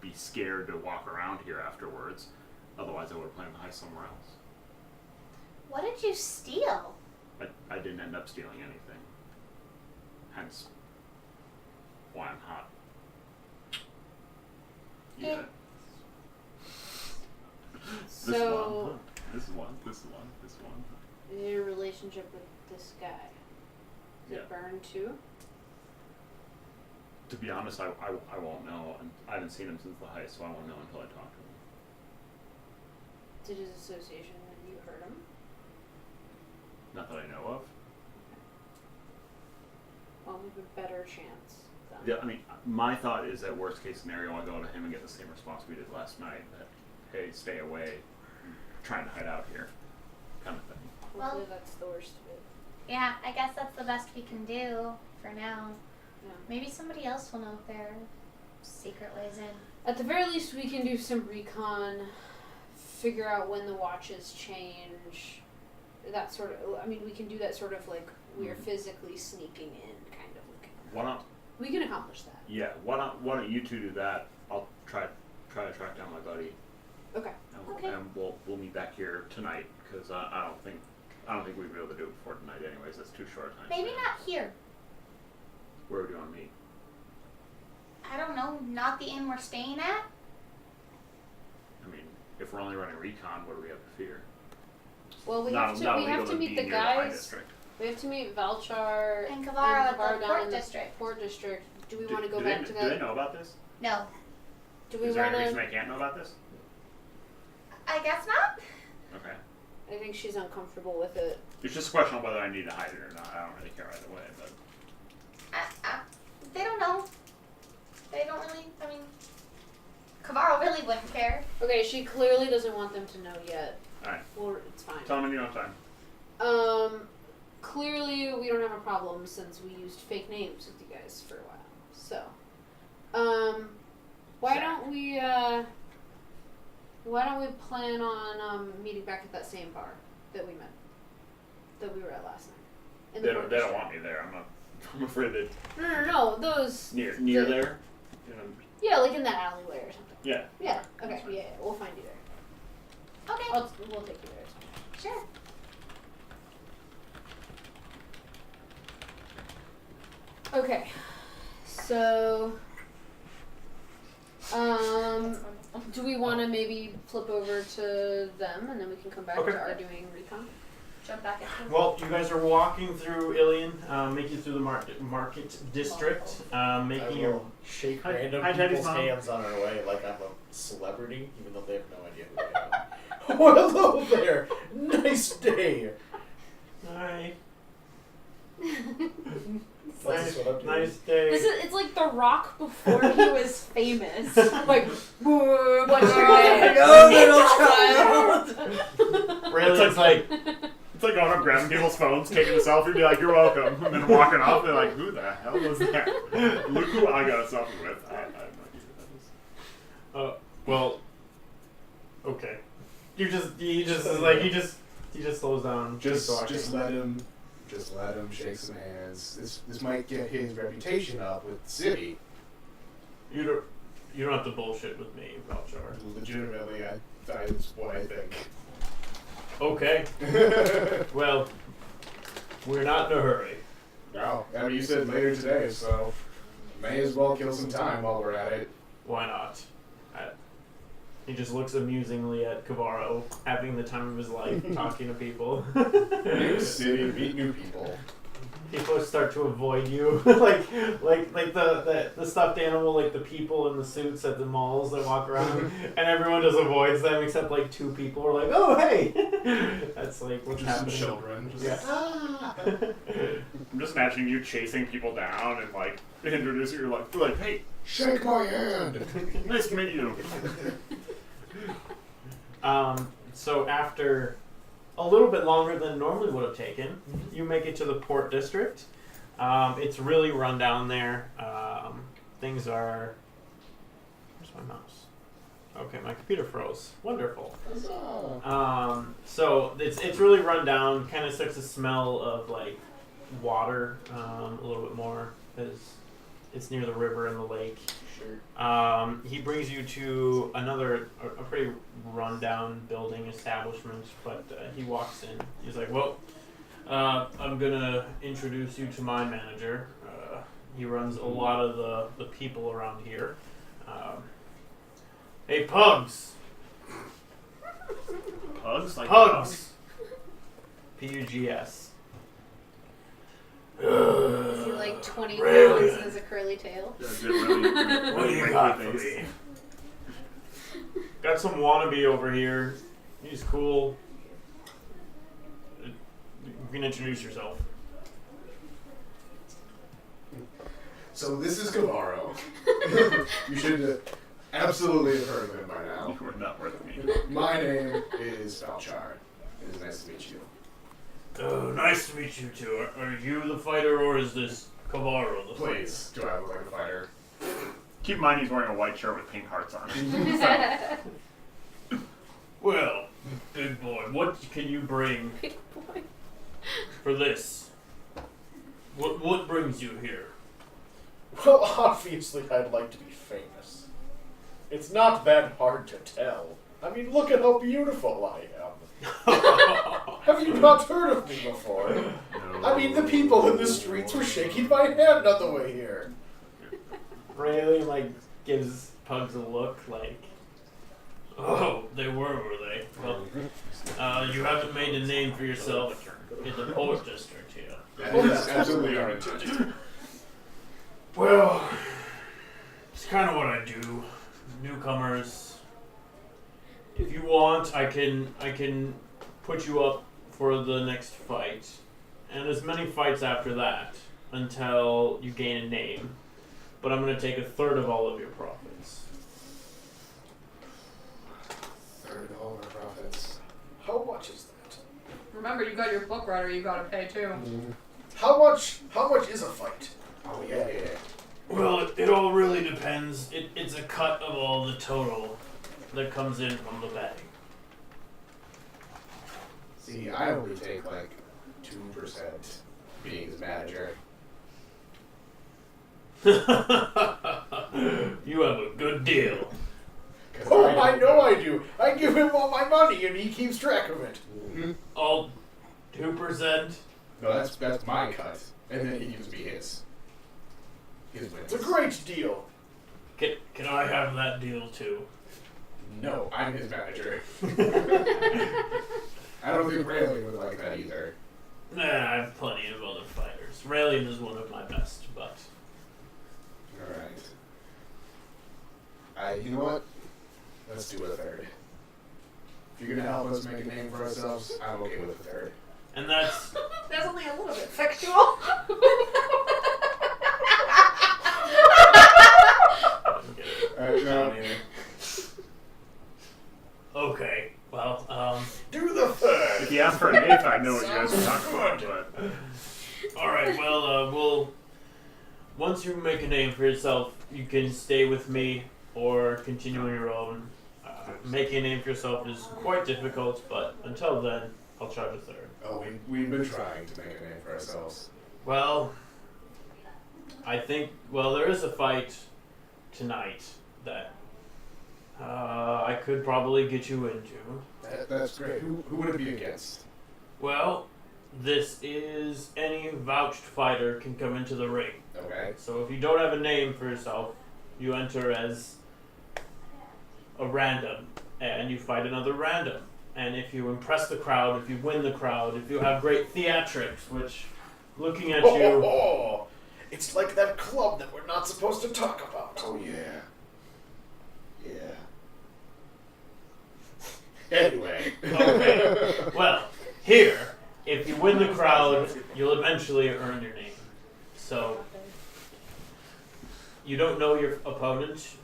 be scared to walk around here afterwards. Otherwise, I would have planned the heist somewhere else. What did you steal? I didn't end up stealing anything. Hence, why I'm hot. Yeah. So, This one. your relationship with this guy, is Yeah. it burned too? To be honest, I won't know. I haven't seen him since the heist, so I won't know until I talk to him. Did his association that you hurt him? Not that I know of. Well, we have a better chance then. Yeah, I mean, my thought is that worst case scenario, I'll go to him and get the same response we did last night. That, hey, stay away, I'm trying to hide out here, kind of thing. Hopefully that's the worst of it. Yeah, I guess that's the best we can do for now. Yeah. Maybe somebody else will know if there are secret ways in. At the very least, we can do some recon, figure out when the watches change. That sort of. I mean, we can do that sort of like we're physically sneaking in kind of looking. Why not? We can accomplish that. Yeah. Why don't you two do that? I'll try to track down my buddy. Okay. And we'll meet back here tonight because I don't think we'd be able to do it before tonight. Anyways, that's too short a time. Maybe not here. Where do you want to meet? I don't know. Not the inn we're staying at. I mean, if we're only running recon, what do we have to fear? Well, we Not- have to. not We have illegal to meet be the near high guys. district. We have to meet Valchar And Kavara at the down Port in the District. Port District. Do we Do- want to go do back they, to Do that? they know about this? No. Do we Is there want any reason to? they can't know about this? I guess not. Okay. I think she's uncomfortable with it. It's just a question of whether I need to hide it or not. I don't really care either way, but They don't know. They don't really. I mean, Kavara really wouldn't care. Okay, she clearly doesn't want them to know yet. alright. Well, it's fine. Tell them when you have time. Clearly we don't have a problem since we used fake names with you guys for a while. So, why don't we plan on meeting back at that same bar that we were at last night? In the They Port don't District. want me there. I'm afraid that No, those. near the- there. You know, Yeah, like in that alleyway or something. yeah. Yeah. Okay. Yeah, we'll find you there. Okay. We'll take you there. Sure. Okay. So, do we want to maybe flip over to them and then we can come back Okay. to our doing recon? Jump back into. Well, you guys are walking through Ilion, making through the market district, making I your. will shake Hi- random hi, Teddy's people's mom. hands on our way like I'm a celebrity, even though they have no idea who I am. Oh, hello there! Nice day! Hi. That's just what I'm doing. Nice day. It's like The Rock before he was famous. Like, what's your name? No, child. Really, it's like It's like going up, grabbing people's phones, taking a selfie, be like, "You're welcome," and then walking off. They're like, "Who the hell was that?" Look who I got a selfie with. I have no idea who that is. well, okay. He just slows down. keeps walking. Just let him shake some hands. This might get his reputation up with the city. You don't have to bullshit with me, Valchar. Legitimately, that's what I think. Okay. Well, we're not in a hurry. No, I mean, you said later today, so may as well kill some time while we're at it. Why not? He just looks amusingly at Kavaro, having the time of his life, talking to people. New city, meet new people. People start to avoid you, like the stuffed animal, like the people in the suits at the malls that walk around, and everyone just avoids them except like two people are like, "Oh, hey!" That's like what's Just some happening. children. Just Yeah. I'm just imagining you chasing people down and like introducing your like, you're like, "Hey, shake my hand. nice to meet you." So after a little bit longer than normally would have taken, you make it to the Port District. It's really run down there. Things are. Where's my mouse? Okay, my computer froze. Wonderful. So it's really run down. Kind of starts to smell of like water a little bit more because it's near the river and the lake. Sure. He brings you to a pretty rundown building establishment, but he walks in. He's like, "Well, I'm gonna introduce you to my manager. He runs a lot of the people around here. Hey, Pugs! Pugs, like Pugs! Pugs. Is he like 20 pounds and has a curly tail? dogs. Really, What do you got for me? Got some wannabe over here. He's cool. You can introduce yourself. So this is Kavaro. You should absolutely have heard of him by now. You were not worth me. My name is Valchar. It is nice to meet you. Oh, nice to meet you too. Are you the fighter or is this Kavaro the fighter? Please, do I look like a fighter? Keep in mind he's wearing a white shirt with pink hearts on it. Well, big boy, what can you bring Big boy. for this? What brings you here? Well, obviously, I'd like to be famous. It's not that hard to tell. I mean, look at how beautiful I am. Have you not heard of me before? No. I mean, the people in the streets were shaking my hand on the way here. Rayleigh, gives Pugs a look like, oh, they were they? Well, you haven't made a name for yourself in the Port District here. That is absolutely our intention. Well, it's kind of what I do. Newcomers. If you want, I can put you up for the next fight, and as many fights after that until you gain a name. But I'm going to take a third of all of your profits. Third of all our profits. How much is that? Remember, you got your book writer. You gotta pay too. How much is a fight? Oh, yeah. Well, it all really depends. It's a cut of all the total that comes in from the betting. See, I only take like 2% being his manager. You have a good deal. Oh, I know I do. I give him all my money and he keeps track of it. Mm-hmm. All 2%? No, that's my cut. And then he gives me his. His wins. It's a great deal. Can I have that deal too? No, I'm his manager. I don't think Rayleigh would like that either. Nah, I have plenty of other fighters. Raelian is one of my best, but... Alright. You know what? Let's do a third. If you're gonna help us make a name for ourselves, I'm okay with a third. And that's... That's only a little bit sexual. Alright, no. Okay, well, Do the third. If you ask for an eighth, I know what you guys are talking about, but... alright, well, we'll... Once you make a name for yourself, you can stay with me or continue on your own. Making a name for yourself is quite difficult, but until then, I'll charge a third. Oh, we've been trying to make a name for ourselves. Well, I think, there is a fight tonight that I could probably get you into. That's great. Who would it be against? Well, this is any vouched fighter can come into the ring. Okay. So if you don't have a name for yourself, you enter as a random, and you fight another random. And if you impress the crowd, if you win the crowd, if you have great theatrics, which, looking at you... Oh, it's like that club that we're not supposed to talk about. Oh, yeah. Yeah. Anyway. Okay. Well, here, if you win the crowd, you'll eventually earn your name. So, you don't know your opponent.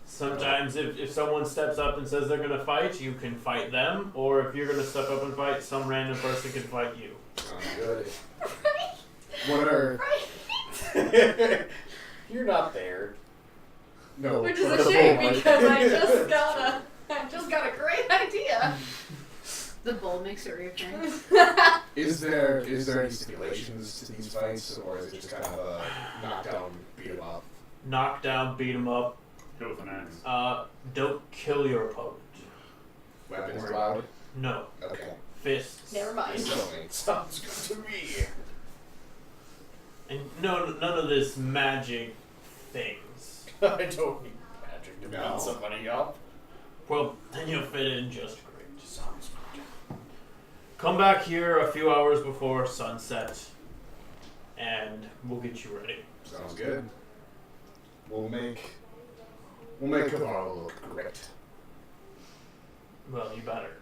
Sometimes if someone steps up and says they're going to fight, you can fight them. Or if you're going to step up and fight, some random person can fight you. Sounds good. What are... You're not there. No. Which is a shame because I just got a great idea. The bull makes a reappearance. Is there any stipulations to these fights, or is it just kind of a knockdown, beat 'em up? Knock down, beat them up. Hit with an axe. Don't kill your opponent. Weapons allowed? No. Okay. Fists. Never mind. Sounds good to me. And none of this magic things. I don't need magic to No. beat somebody up. Well, then you'll fit in just great. Sounds good. Come back here a few hours before sunset, and we'll get you ready. Sounds good. We'll make Kavaro look great. Well, you better.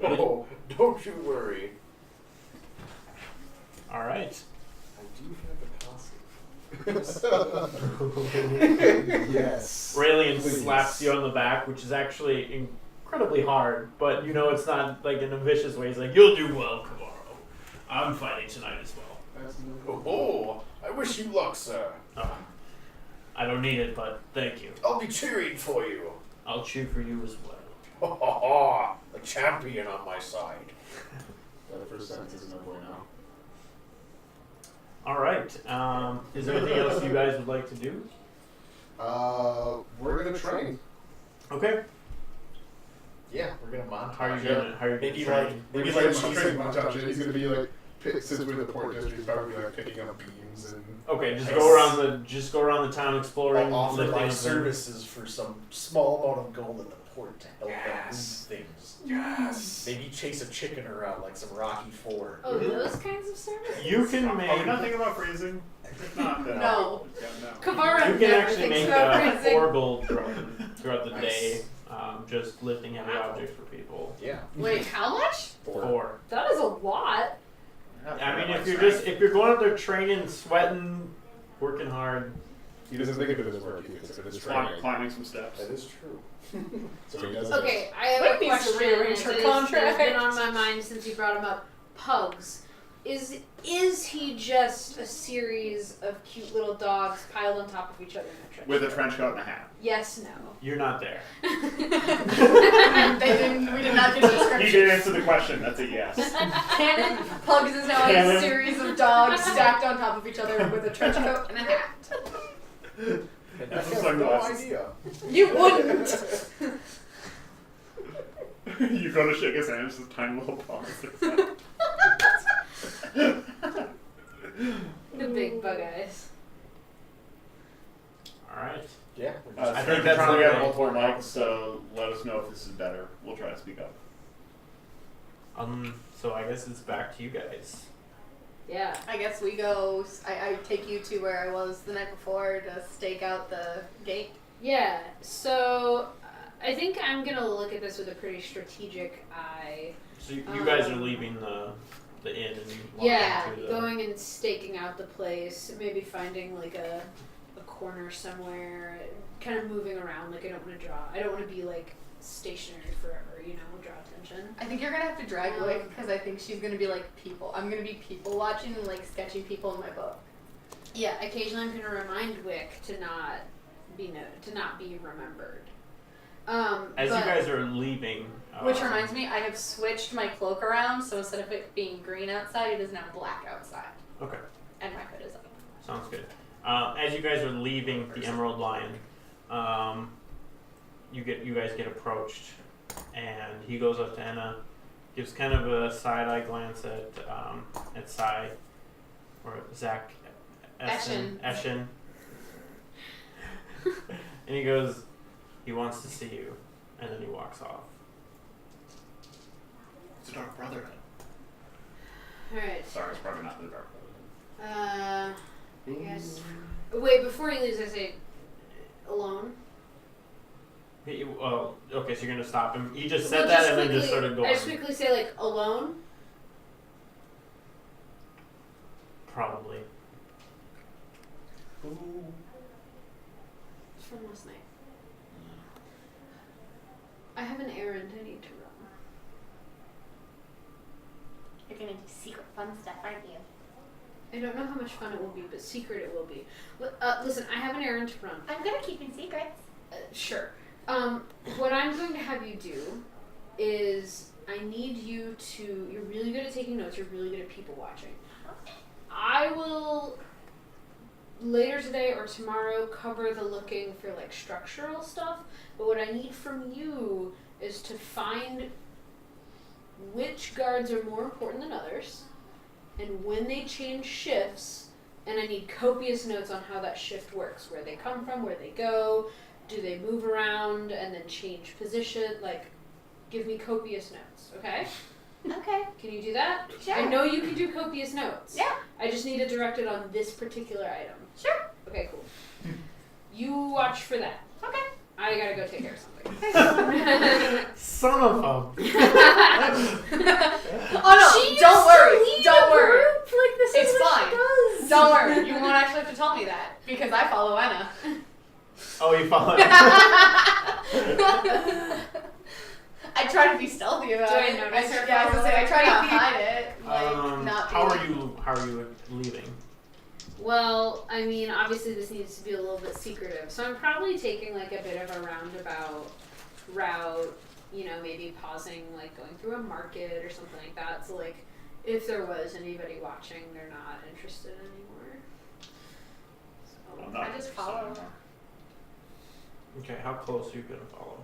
Oh, don't you worry. All right. I do have a costume. Yes. Raelian Please. slaps you on the back, which is actually incredibly hard, but you know it's not like in a vicious way. He's like, you'll do well tomorrow. I'm fighting tonight as well. Oh, I wish you luck, sir. I don't need it, but thank you. I'll be cheering for you. I'll cheer for you as well. Ha ha ha! A champion on my side. That first sentence is no boy now. All right. Is there anything else you guys would like to do? We're gonna train. Okay. Yeah, we're gonna montage. How are you gonna Maybe train? like Maybe maybe like training montage. He's gonna be like, since we're in the port district, he's probably like picking up beams and. Okay, just Yes. go around the town exploring, I'll offer lifting my up the- services for some small amount of gold at the port to help Yes. them move things. Yes. Maybe chase a chicken around like some Rocky Ford. Oh, those kinds of services? You can Are we make. not thinking about phrasing? If not, then No. yeah, no. Kavara You can never actually thinks make about phrasing. 4 gold throughout the Nice. day, just lifting heavy objects for people. Yeah. Wait, how much? 4. That is a lot. I mean, if you're going out there training, sweating, working hard. He doesn't think of it as work. He thinks of it as training. Climbing some steps. That is true. So he does Okay, I have Mike a needs to question rearrange her that contract. has been on my mind since you brought him up. Pugs. Is he just a series of cute little dogs piled on top of each other in a trench With a coat? trench coat and a hat. Yes, no. You're not there. We did not get a He description. did answer the question. That's a yes. Canon Pugs is now Canon. a series of dogs stacked on top of each other with a trench coat and a hat. And I That's have some no glasses. idea. You wouldn't. You go to shake his hand, just a tiny little paw. The big bug eyes. All right. Yeah. We're I just think that's that's we the have way. multiple mics, so let us know if this is better. We'll try to speak up. So I guess it's back to you guys. Yeah. I guess we go. I take you to where I was the night before to stake out the gate. Yeah. So I think I'm gonna look at this with a pretty strategic eye. So you guys are leaving the inn and you walk Yeah, into the. going and staking out the place, maybe finding like a corner somewhere, kind of moving around. Like I don't want to be like stationary forever, you know, draw attention. I think you're gonna have to drag Wick because I think she's gonna be like people. I'm gonna be people watching and like sketching people in my book. Yeah, occasionally I'm gonna remind Wick to not be remembered. As you guys are leaving. Which reminds me, I have switched my cloak around, so instead of it being green outside, it is now black outside. Okay. And my hood is up. Sounds good. As you guys are leaving the Emerald Lion, you guys get approached, and he goes up to Anna, gives kind of a side eye glance at Sai or Zach Eshin, and he goes, he wants to see you, and then he walks off. It's a dark brotherhood. Alright. Sorry, it's probably not the dark brotherhood. I guess. Wait, before he leaves, I say, alone. Well, okay, so you're gonna stop him. He just said Well, that and then just started I going. just quickly say like alone. Probably. It's from last night. I have an errand I need to run. You're gonna do secret fun stuff, aren't you? I don't know how much fun it will be, but secret it will be. Listen, I have an errand to run. I'm good at keeping secrets. Sure. What I'm going to have you do is I need you to. You're really good at taking notes. You're really good at people watching. I will later today or tomorrow cover the looking for like structural stuff. But what I need from you is to find which guards are more important than others, and when they change shifts. And I need copious notes on how that shift works, where they come from, where they go. Do they move around and then change position? Like, give me copious notes, okay? Okay. Can you do that? Sure. I know you can do copious notes. Yeah. I just need it directed on this particular item. Sure. Okay, cool. You watch for that. Okay. I gotta go take care of something. Son of a. Oh no! She Don't used worry. to lead Don't a worry. group. Like, this It's is what fine. she does. Don't worry, you won't actually have to tell me that because I follow Anna. Oh, you follow. I try to be stealthy about Do I it. notice her Yeah, I was gonna say I try to following? hide it. Like, not how are be- you leaving? Well, I mean, obviously this needs to be a little bit secretive, so I'm probably taking like a bit of a roundabout route. You know, maybe pausing, like going through a market or something like that. So like, if there was anybody watching, they're not interested anymore. So, I'm not I just follow. interested Okay, how close are you gonna follow?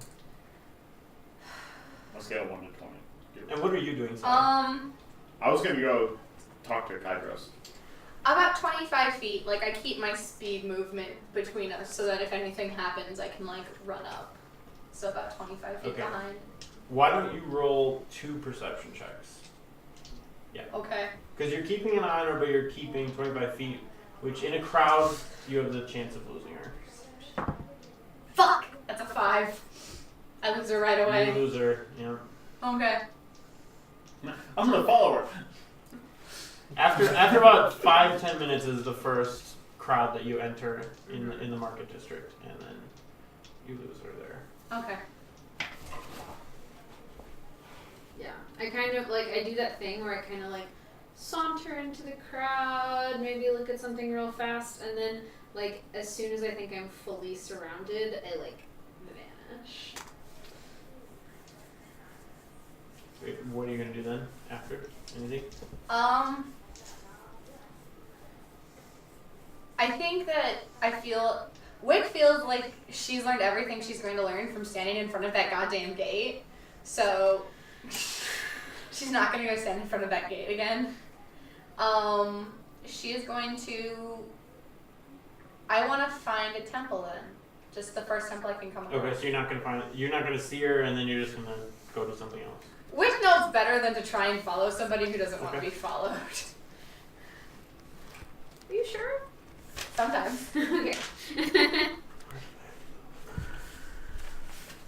On a scale of 1 to 20. And what are you doing, Sarah? I was gonna go talk to Kydros. About 25 feet. Like I keep my speed movement between us so that if anything happens, I can like run up. So about 25 feet Okay. behind. Why don't you roll 2 perception checks? Okay. Because you're keeping an eye on her, but you're keeping 25 feet, which in a crowd, you have the chance of losing her. Fuck! That's a 5. I lose her right away. You lose her, yeah. Okay. I'm the follower. After about 5-10 minutes is the first crowd that you enter in the market district, and then you lose her there. Okay. yeah, I kind of like I do that thing where I kind of like saunter into the crowd, maybe look at something real fast, and then like as soon as I think I'm fully surrounded, I like vanish. Wait, what are you gonna do then? After anything? I think that Wick feels like she's learned everything she's going to learn from standing in front of that goddamn gate. So she's not going to go stand in front of that gate again. She is going to. I want to find a temple then. Just the first temple I can come across. Okay, so you're not gonna see her, and then you're just gonna go to something else. Wick knows better than to try and follow somebody who doesn't want to Okay. be followed. Are you sure? Sometimes. Okay.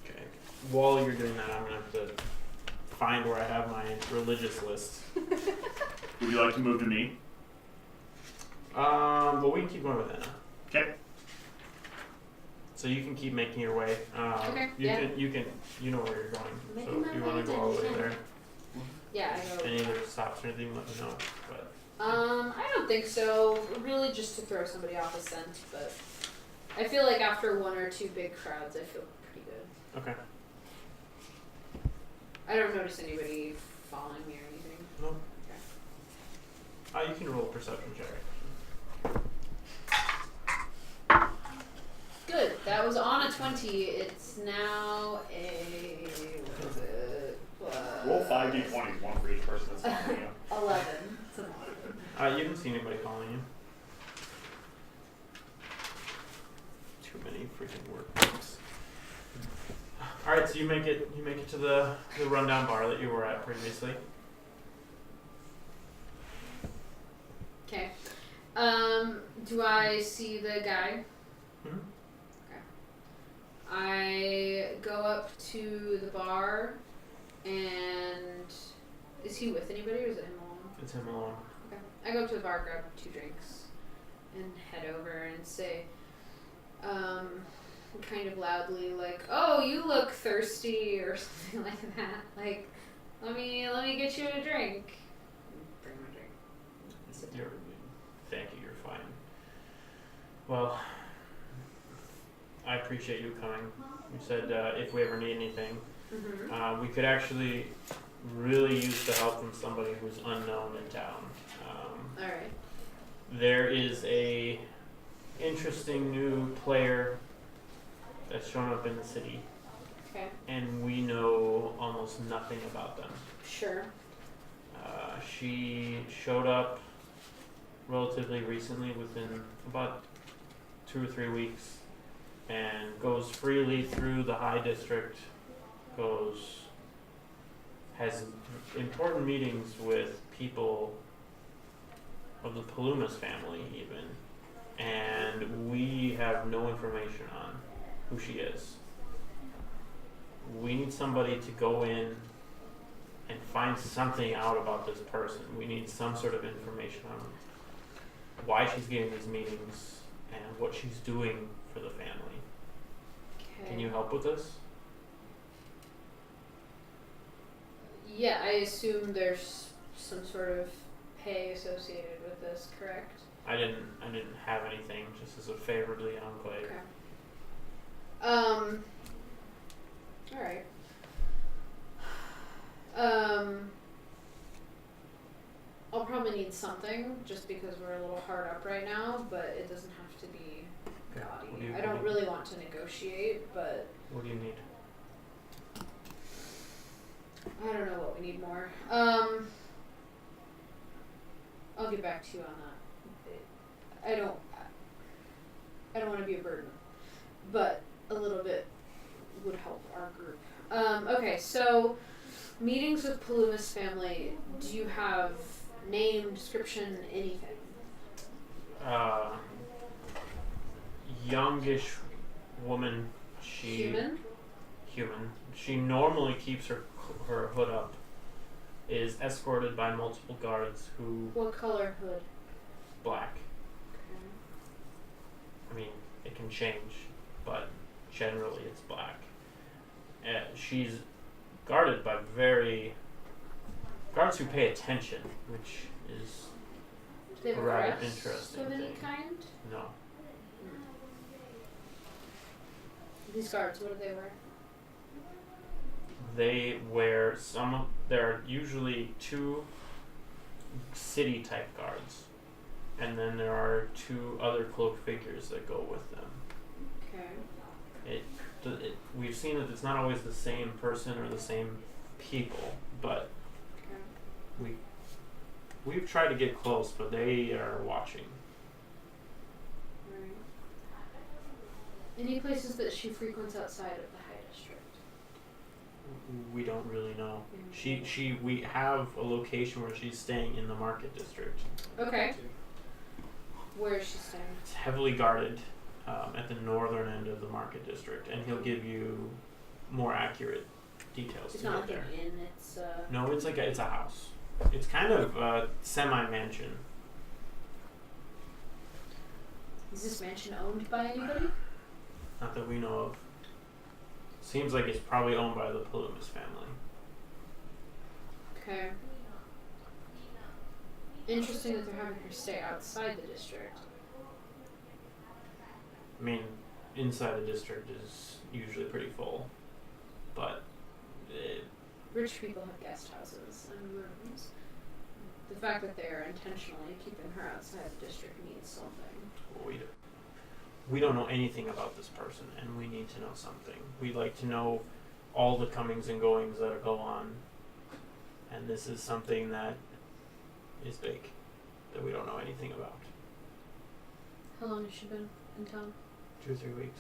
Okay. While you're doing that, I'm gonna have to find where I have my religious list. Would you like to move to me? But we can keep going with Anna. Okay. So you can keep making your way. Okay, You yeah. you know where you're going. Making So my if you want way to go all the way down. there, Yeah, I go. any other stops or anything, let me know. But I don't think so. Really, just to throw somebody off a scent, but I feel like after 1 or 2 big crowds, I feel pretty good. okay. I don't notice anybody following me or anything. No. Okay. You can roll a perception check. Good. That was on a 20. It's now a what is it? Roll 5d20s, one for each person that's following you. 11. It's an 11. You didn't see anybody calling you. Too many freaking work books. All right, so you make it to the rundown bar that you were at previously. Okay. Do I see the guy? Mhm. Okay. I go up to the bar, and is he with anybody or is it him alone? It's him alone. Okay. I go up to the bar, grab 2 drinks, and head over and say, kind of loudly, like, "Oh, you look thirsty," or something like that. Like, let me get you a drink. Bring him a drink. Thank you. You're fine. Well, I appreciate you coming. You said if we ever need anything, Mm-hmm. we could actually really use the help from somebody who's unknown in town. All right. There is a interesting new player that's shown up in the city, Okay. and we know almost nothing about them. Sure. She showed up relatively recently, within about 2 or 3 weeks, and goes freely through the high district, has important meetings with people of the Palumas family even, and we have no information on who she is. We need somebody to go in and find something out about this person. We need some sort of information on them. why she's getting these meetings and what she's doing for the family. Okay. Can you help with this? Yeah, I assume there's some sort of pay associated with this, correct? I didn't have anything, just as a favor to the enclave. Okay. Alright. I'll probably need something, just because we're a little hard up right now, but it doesn't have to be Okay. What do gaudy. you I don't need? really want to negotiate, but What do you need? I don't know what we need more. I'll get back to you on that. I don't want to be a burden, but a little bit would help our group. Okay, so meetings with Palumis family. Do you have name, description, anything? Youngish woman. Human. Human. She normally keeps her hood up. Is escorted by multiple guards who What color hood? black. Okay. I mean, it can change, but generally it's black. She's guarded by guards who pay attention, which is Do they have a rather arrests interesting of any thing. kind? No. These guards, what do they wear? They wear there are usually 2 city type guards, and then there are 2 other cloaked figures that go with them. Okay. We've seen that it's not always the same person or the same people, but Okay. we've tried to get close, but they are watching. Alright. Any places that she frequents outside of the High District? We don't really know. We have a location where she's staying in the Market District. Okay. Where is she staying? It's heavily guarded at the northern end of the Market District, and he'll give you more accurate details It's to not get like there. an inn, it's No, it's a house. It's kind of a semi-mansion. Is this mansion owned by anybody? Not that we know of. Seems like it's probably owned by the Palumis family. Okay. Interesting that they're having her stay outside the district. I mean, inside the district is usually pretty full, but Rich people have guest houses and rooms. The fact that they're intentionally keeping her outside the district means something. we don't know anything about this person, and we need to know something. We'd like to know all the comings and goings that go on, and this is something that is big, that we don't know anything about. How long has she been in town? 2 or 3 weeks.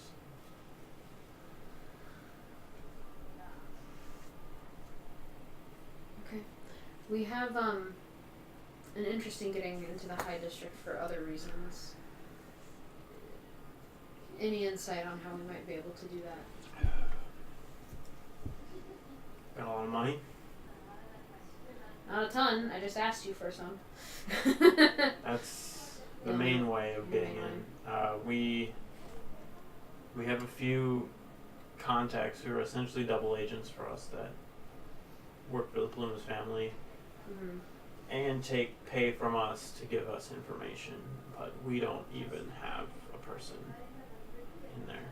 Okay. We have an interest in getting into the High District for other reasons. Any insight on how we might be able to do that? Got a lot of money. Not a ton. I just asked you for some. That's the main way of getting in. We have a few contacts who are essentially double agents for us that work for the Palumis family Mm-hmm. and pay from us to give us information, but we don't even have a person in there.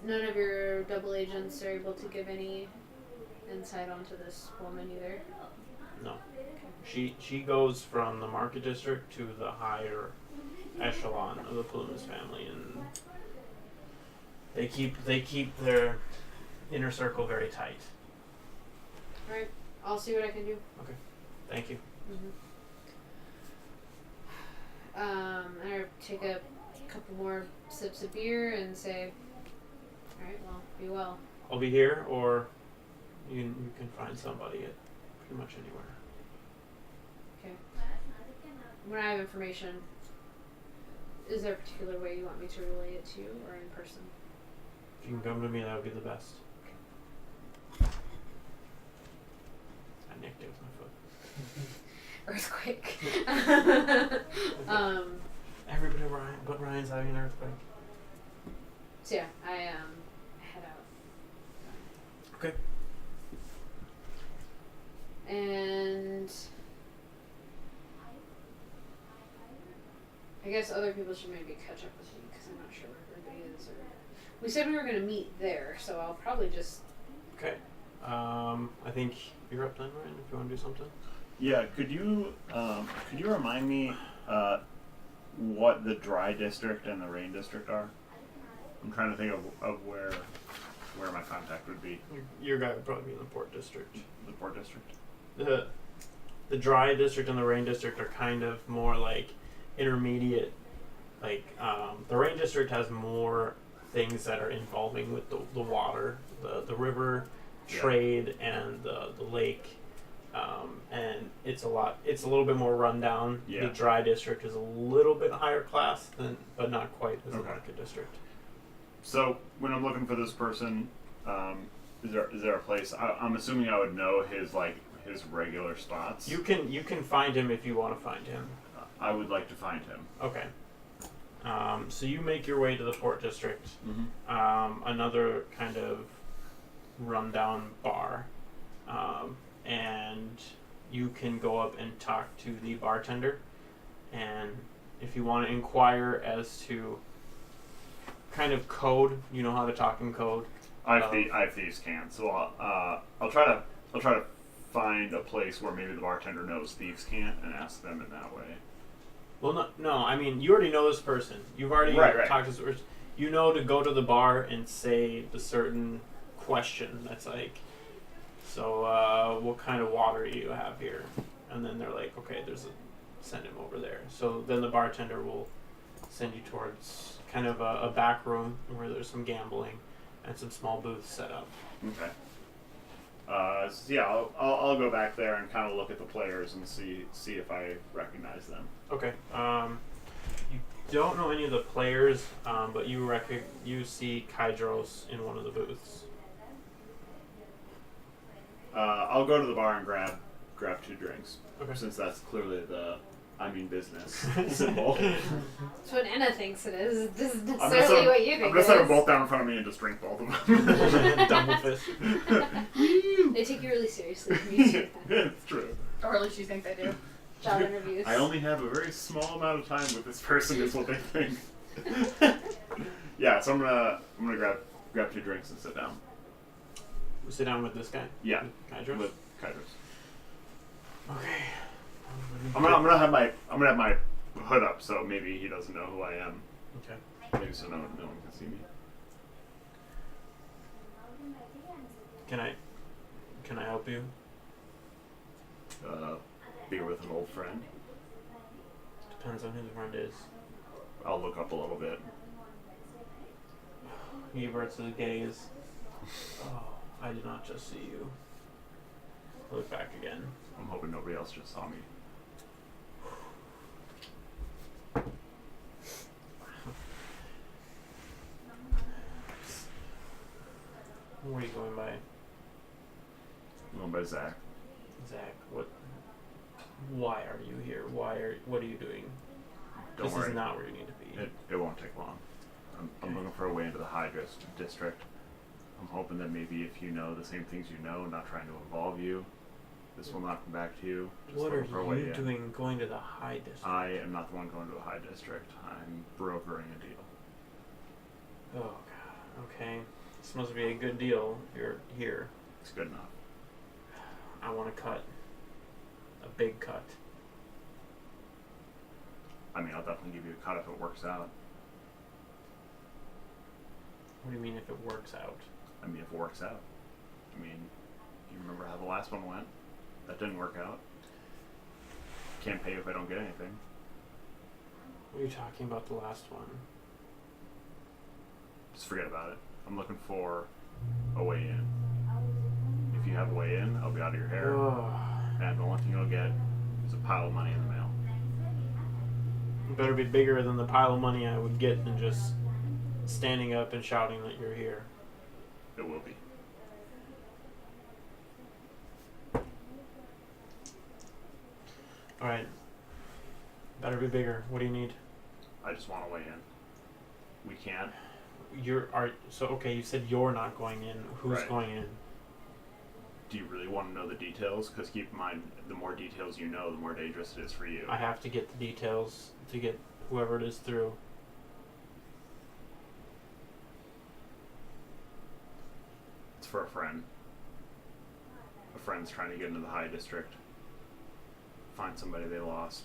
None of your double agents are able to give any insight onto this woman either. No. She goes from the Market District to the higher echelon of the Palumis family, and they keep their inner circle very tight. Alright, I'll see what I can do. Thank you. I take a couple more sips of beer and say, alright, well, be well. I'll be here, or you can find somebody at pretty much anywhere. Okay. When I have information, is there a particular way you want me to relay it to you, or in person? If you can come to me, that would be the best. I nicked it with my foot. earthquake. Everybody but Ryan's having an earthquake. So yeah, I head out. Okay. And I guess other people should maybe catch up with me because I'm not sure where everybody is. We said we were going to meet there, so I'll probably just. Okay. I think you're up then, Ryan. If you want to do something. Yeah. Could you remind me what the dry district and the rain district are? I'm trying to think of where my contact would be. Your guy would probably be in the port district. The port district. The dry district and the rain district are kind of more like intermediate. Like the rain district has more things that are involving with the water, the river, trade, and the lake. And it's a little bit more rundown. Yeah. The dry district is a little bit higher class but not quite as the market district. So when I'm looking for this person, is there a place? I'm assuming I would know his regular spots. You can find him if you want to find him. I would like to find him. Okay. So you make your way to the port district. Mm-hmm. Another kind of rundown bar. And you can go up and talk to the bartender, and if you want to inquire as to kind of code, you know how to talk in code. I have thieves' cant, so I'll try to find a place where maybe the bartender knows thieves' cant and ask them in that way. Well, no. I mean, you already know this person. You've already talked to this person. You know to go to the bar and say the certain question that's like, so what kind of water do you have here? And then they're like, okay, send him over there. So then the bartender will send you towards kind of a back room where there's some gambling and some small booths set up. Okay. So yeah, I'll go back there and kind of look at the players and see if I recognize them. Okay. You don't know any of the players, but you see Kydros in one of the booths. I'll go to the bar and grab 2 drinks. Okay. Since that's clearly the business symbol. That's what Anna thinks it is. This is I'm necessarily what you think going to it set them is. both down in front of me and just drink both of them. Double fist. They take you really seriously when you say that. It's true. Or at least you think they do. Job interviews. I only have a very small amount of time with this person is what they think. Yeah, so I'm gonna grab 2 drinks and sit down. We sit down with this guy? Yeah. Kydros? With Kydros. Okay. I'm gonna have my hood up so maybe he doesn't know who I am. Okay. Maybe so no one can see me. Can I help you? Be with an old friend. Depends on who the friend is. I'll look up a little bit. He averts his gaze. Oh, I did not just see you. Look back again. I'm hoping nobody else just saw me. What are you going by? I'm going by Zach. Zach, why are you here? What are you doing? Don't worry. Is not where you need to be. It won't take long. I'm looking for a way into the high district. I'm hoping that maybe if you know the same things you know, not trying to involve you, this will not come back to you. Just What are looking for a way you in. doing going to the high district? I am not the one going to the high district. I'm brokering a deal. Oh, God. Okay. This must be a good deal if you're here. It's good enough. I want a cut. A big cut. I mean, I'll definitely give you a cut if it works out. What do you mean if it works out? I mean, if it works out. I mean, you remember how the last one went? That didn't work out. Can't pay you if I don't get anything. What are you talking about the last one? Just forget about it. I'm looking for a way in. If you have a way in, I'll be out of your hair. And the only thing you'll get is a pile of money in the mail. It better be bigger than the pile of money I would get than just standing up and shouting that you're here. It will be. Alright. Better be bigger. What do you need? I just want to weigh in. We can't. Okay, you said you're not going in. Who's Right. going in? Do you really want to know the details? Because keep in mind, the more details you know, the more dangerous it is for you. I have to get the details to get whoever it is through. It's for a friend. A friend's trying to get into the high district. Find somebody they lost.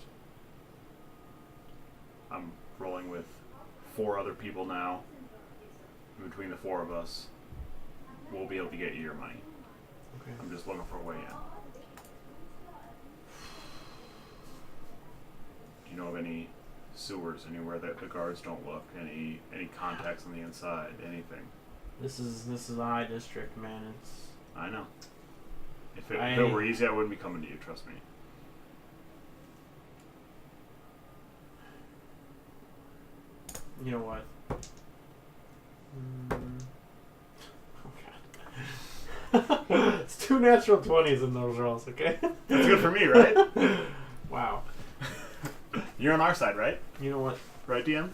I'm rolling with 4 other people now. Between the 4 of us, we'll be able to get you your money. Okay. I'm just looking for a way in. Do you know of any sewers anywhere that the guards don't look? Any contacts on the inside? Anything? This is the high district, man. It's I know. If it were easy, I wouldn't be coming to you. Trust me. you know what? It's 2 natural 20s in those rolls, okay? That's good for me, right? Wow. You're on our side, right? You know what? Right, DM?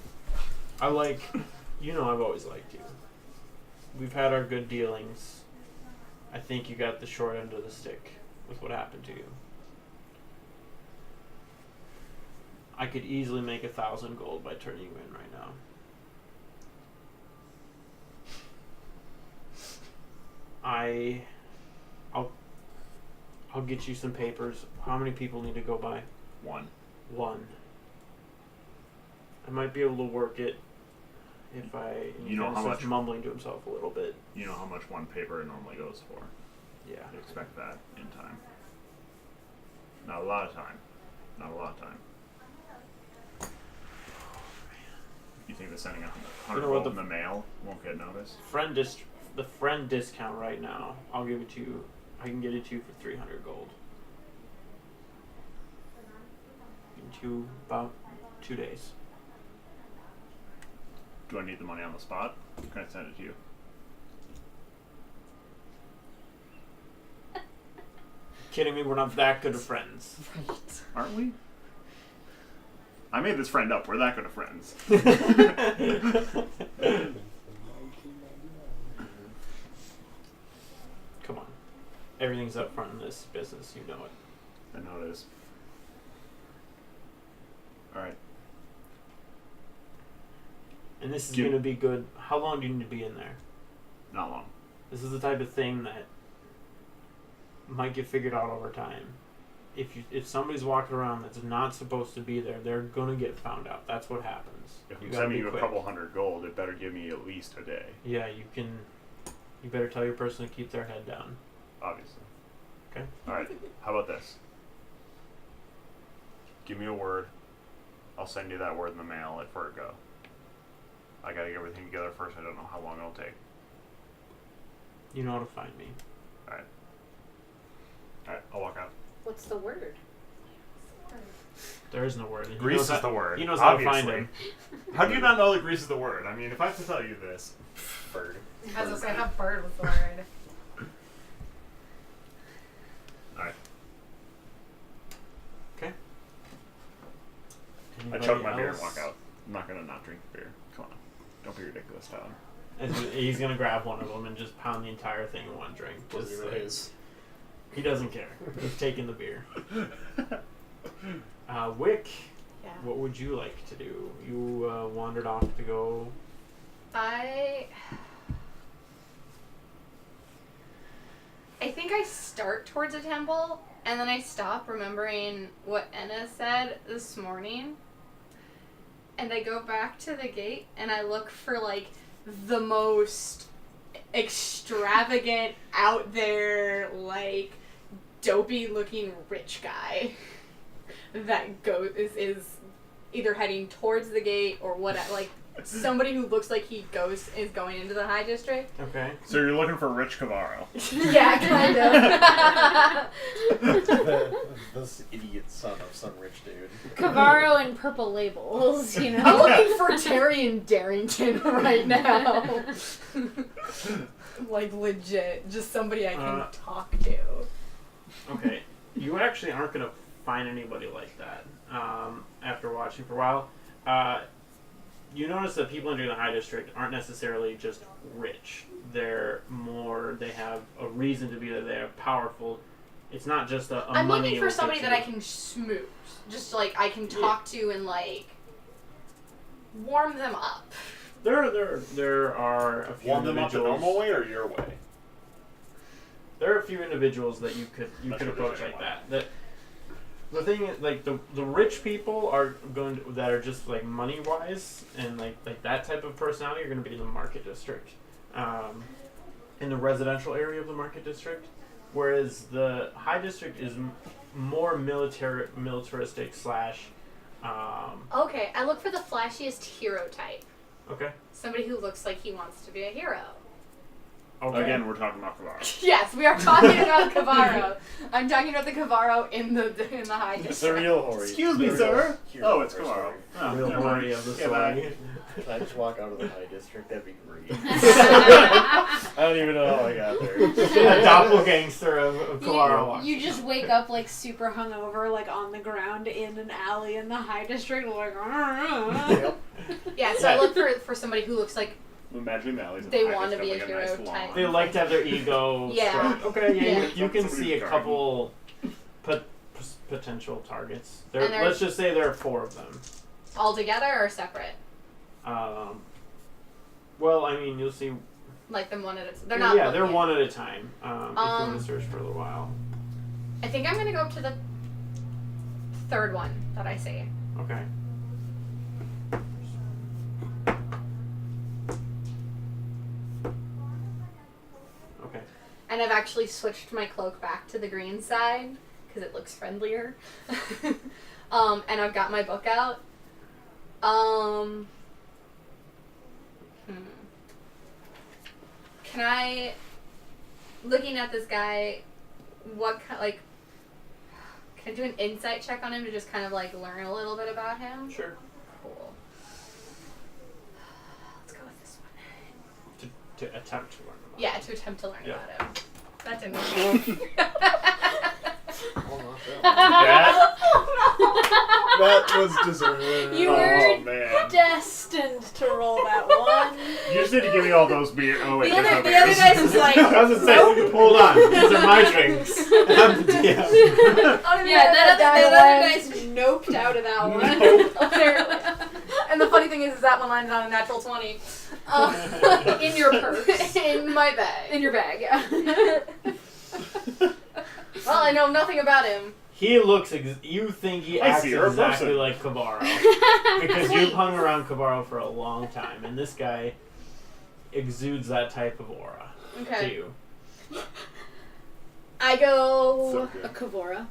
I've always liked you. We've had our good dealings. I think you got the short end of the stick with what happened to you. I could easily make 1,000 gold by turning you in right now. I'll get you some papers. How many people need to go by? 1. 1. I might be able to work it if I. You know how much mumbling to himself a little bit. You know how much 1 paper normally goes for. Yeah. You expect that in time. Not a lot of time. Not a lot of time. You think that sending 100 gold in the mail won't get noticed? The friend discount right now, I'll give it to you. I can get it to you for 300 gold. Give it to you about 2 days. Do I need the money on the spot? Can I send it to you? Kidding me? We're not that good of friends. Right. Aren't we? I made this friend up. We're that good of friends. Come on. Everything's up front in this business. You know it. I know it is. Alright. And this is going to be good. How long do you need to be in there? Not long. This is the type of thing that might get figured out over time. If somebody's walking around that's not supposed to be there, they're gonna get found out. That's what happens. If I'm sending you a couple hundred gold, it better give me at least a day. Yeah, you better tell your person to keep their head down. Obviously. Okay. Alright, how about this? Give me a word. I'll send you that word in the mail at Virgo. I gotta get everything together first. I don't know how long it'll take. You know how to find me. Alright. Alright, I'll walk out. What's the word? There is no word. Grease is the word. He knows how to find obviously. him. How do you not know that grease is the word? I mean, if I have to tell you this. Bird. I was gonna say, I thought bird was the word. Alright. Okay. I chug my beer and walk out. I'm not gonna not drink beer. Come on. Don't be ridiculous, Tyler. He's gonna grab one of them and just pound the entire thing in one drink. Just like, he doesn't care. He's taking the beer. Wick, Yeah. what would you like to do? You wandered off to go. I think I start towards a temple, and then I stop remembering what Enna said this morning. And I go back to the gate, and I look for, like, the most extravagant, out there, like, dopey-looking rich guy that is either heading towards the gate or what, like, somebody who looks like is going into the high district. Okay. So you're looking for Rich Cavaro. Yeah, kind of. This idiot son of some rich dude. Cavaro and purple labels, you know. I'm looking for Terry and Darrington right now. Like, legit. Just somebody I can talk to. Okay. You actually aren't going to find anybody like that after watching for a while. You notice that people entering the high district aren't necessarily just rich. They have a reason to be there. They're powerful. It's not just a I'm money looking for will somebody get that you. I can smooth. Just like I can talk to and like warm them up. There are a few Warm them up the individuals. normal way or your way? There are a few individuals that you could approach like that. The thing is, like the rich people are that are just like money wise and like that type of personality are going to be in the market district, in the residential area of the market district, whereas the high district is more militaristic / Okay, I look for the flashiest hero type. Okay. Somebody who looks like he wants to be a hero. Okay. Again, we're talking about Kavara. Yes, we are talking about Kavaro. I'm talking about the Kavaro in the high It's district. the real Hori. Excuse me, The sir. real Oh, it's hero Kavara. story. Oh, Real never mind. Hori of the Yeah, but story. Can I just walk out of the high district? That'd be great. I don't even know how I got there. A doppelganger of Kavaro. You just wake up like super hungover, like on the ground in an alley in the high district, like. Yep. Yeah, so I look for somebody who looks like Imagine Mally's They want wanna be a hero nice type. They like to have their ego. Yeah. stroked. Okay, yeah, Yeah. you can Somebody see a garden. couple potential targets. And there's- Let's just say there are 4 of them. all together or separate. Well, I mean, you'll see. Like them one at a time. They're not. Yeah, they're looking. one at a time. If you want to search for a little while. I think I'm gonna go up to the third one that I see. Okay. Okay. And I've actually switched my cloak back to the green side because it looks friendlier. And I've got my book out. Can I, looking at this guy, can I do an insight check on him to just kind of like learn a little bit about him? Sure. Cool. Let's go with this one. To attempt to learn about. Yeah, to attempt to learn Yeah. about him. That didn't work. That was deserved. You Oh, were man. destined to roll that one. You just need to give me all those beers. Oh, wait. The there's other no dice beers. was like, I was gonna say, hold on, these are my drinks. I'm the DM. yeah, that other dice noped out of that one. Apparently. And the funny thing is that one landed on a natural 20. In your purse. In my bag. In your bag, yeah. Well, I know nothing about him. He looks. You think he I acts see her exactly person. like Kavaro because you've hung around Kavaro for a long time, and this guy exudes that type of aura to Okay. you. I go. So A good. Kavora.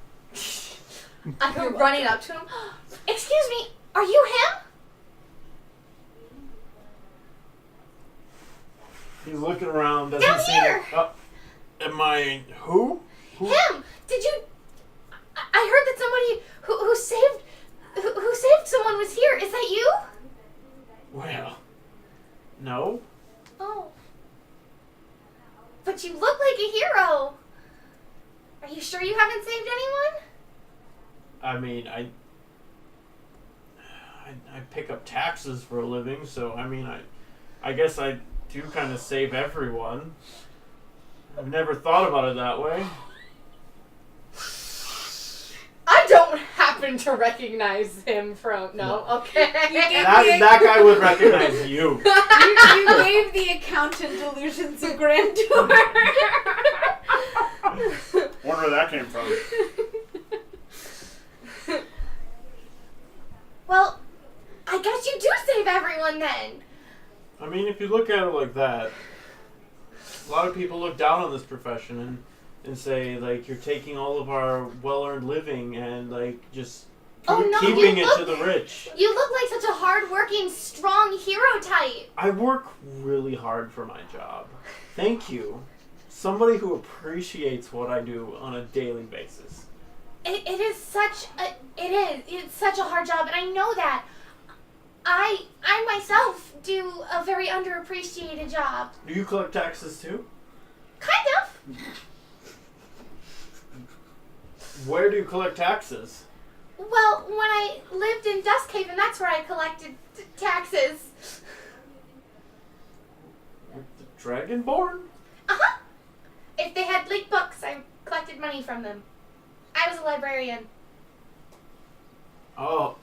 I go running up to him. Excuse me, are you him? He's looking around. Doesn't Down see. here! Am I who? Him? Did you? I heard that somebody who saved someone was here. Is that you? Well, no. Oh. But you look like a hero. Are you sure you haven't saved anyone? I mean, I pick up taxes for a living, so I mean, I guess I do kind of save everyone. I've never thought about it that way. I don't happen to recognize him from. No, okay. That guy would recognize you. You gave the accountant delusions of grandeur. Wonder where that came from. Well, I guess you do save everyone then. I mean, if you look at it like that, a lot of people look down on this profession and say, like, you're taking all of our well-earned living and, like, just Oh, no, keeping you it look- to the rich. You look like such a hard-working, strong hero type. I work really hard for my job. Thank you. Somebody who appreciates what I do on a daily basis. It's such a hard job, and I know that. I myself do a very underappreciated job. Do you collect taxes too? Kind of. Where do you collect taxes? Well, when I lived in Duskhaven, that's where I collected taxes. With the Dragonborn? Uh-huh. If they had leaked books, I collected money from them. I was a librarian. Oh.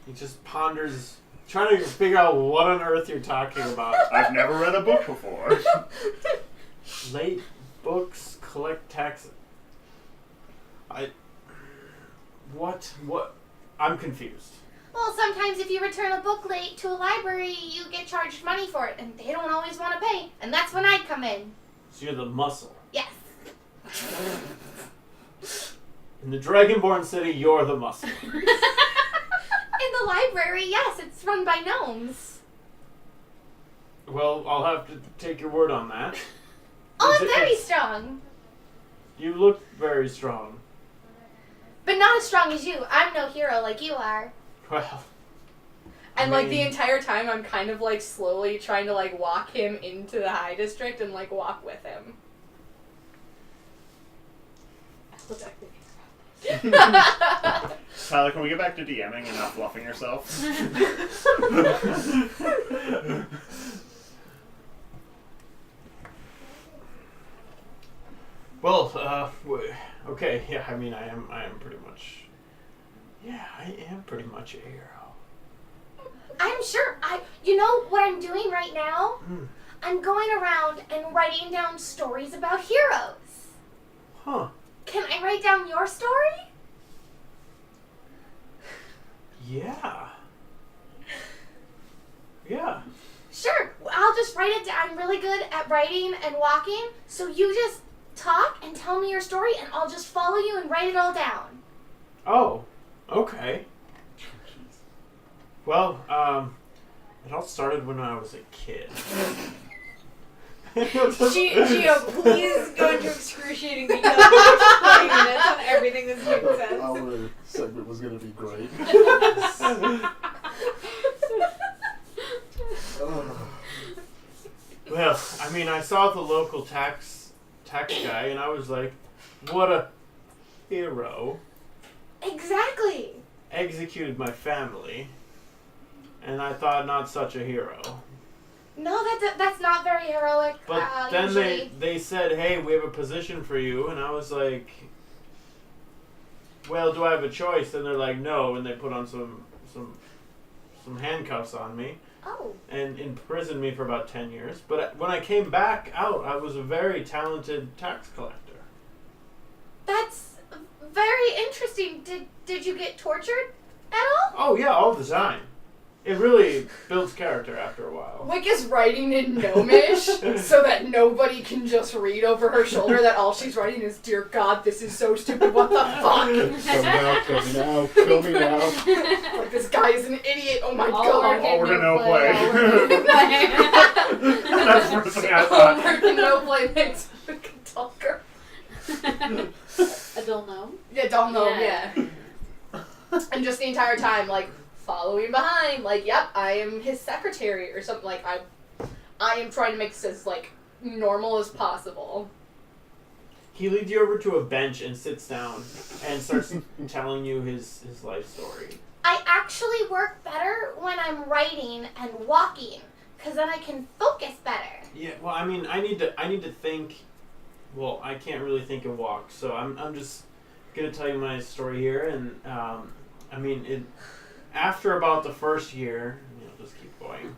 He just ponders, trying to figure out what on earth you're talking about. I've never read a book before. Late books collect taxes. What? I'm confused. Well, sometimes if you return a book late to a library, you get charged money for it, and they don't always want to pay. And that's when I'd come in. So you're the muscle. Yes. In the Dragonborn City, you're the muscle. In the library, yes, it's run by gnomes. Well, I'll have to take your word on that. Oh, I'm very strong. You look very strong. But not as strong as you. I'm no hero like you are. Well. And, I like, the mean, entire time I'm kind of, like, slowly trying to, like, walk him into the High District and, like, walk with him. Tyler, can we get back to DMing and not fluffing yourself? Well, okay, yeah, I mean, I am pretty much, I am pretty much a hero. I'm sure. You know what I'm doing right now? Hmm. I'm going around and writing down stories about heroes. Huh. Can I write down your story? Yeah. Yeah. Sure. I'll just write it down. I'm really good at writing and walking, so you just talk and tell me your story, and I'll just follow you and write it all down. Oh, okay. Well, it all started when I was a kid. Gio, please go into excruciating detail about 20 minutes on everything this dude says. Our segment was going to be great. Well, I mean, I saw the local tax guy, and I was like, what a hero. Exactly. Executed my family, and I thought not such a hero. No, that's not very heroic. But then usually. they said, hey, we have a position for you, and I was like, well, do I have a choice? And they're like, no, and they put on some handcuffs on me. Oh. And imprisoned me for about 10 years. But when I came back out, I was a very talented tax collector. That's very interesting. Did you get tortured at all? Oh, yeah, all the time. It really builds character after a while. Wick is writing in Gnomish so that nobody can just read over her shoulder that all she's writing is, dear God, this is so stupid, what the fuck? Kill me now, kill me now. Like, this guy is an idiot, oh my All God. All we're no play. All we're no play. That's the first thing I All thought. work and no play makes a good talker. A dull gnome? Yeah, don't know, Yeah. yeah. And just the entire time, like, following behind, like, yep, I am his secretary or something, like, I am trying to make this as, like, normal as possible. He leads you over to a bench and sits down and starts telling you his life story. I actually work better when I'm writing and walking, because then I can focus better. Yeah, well, I mean, I need to think. Well, I can't really think and walk, so I'm just gonna tell you my story here, and I mean, after about the first year, just keep going.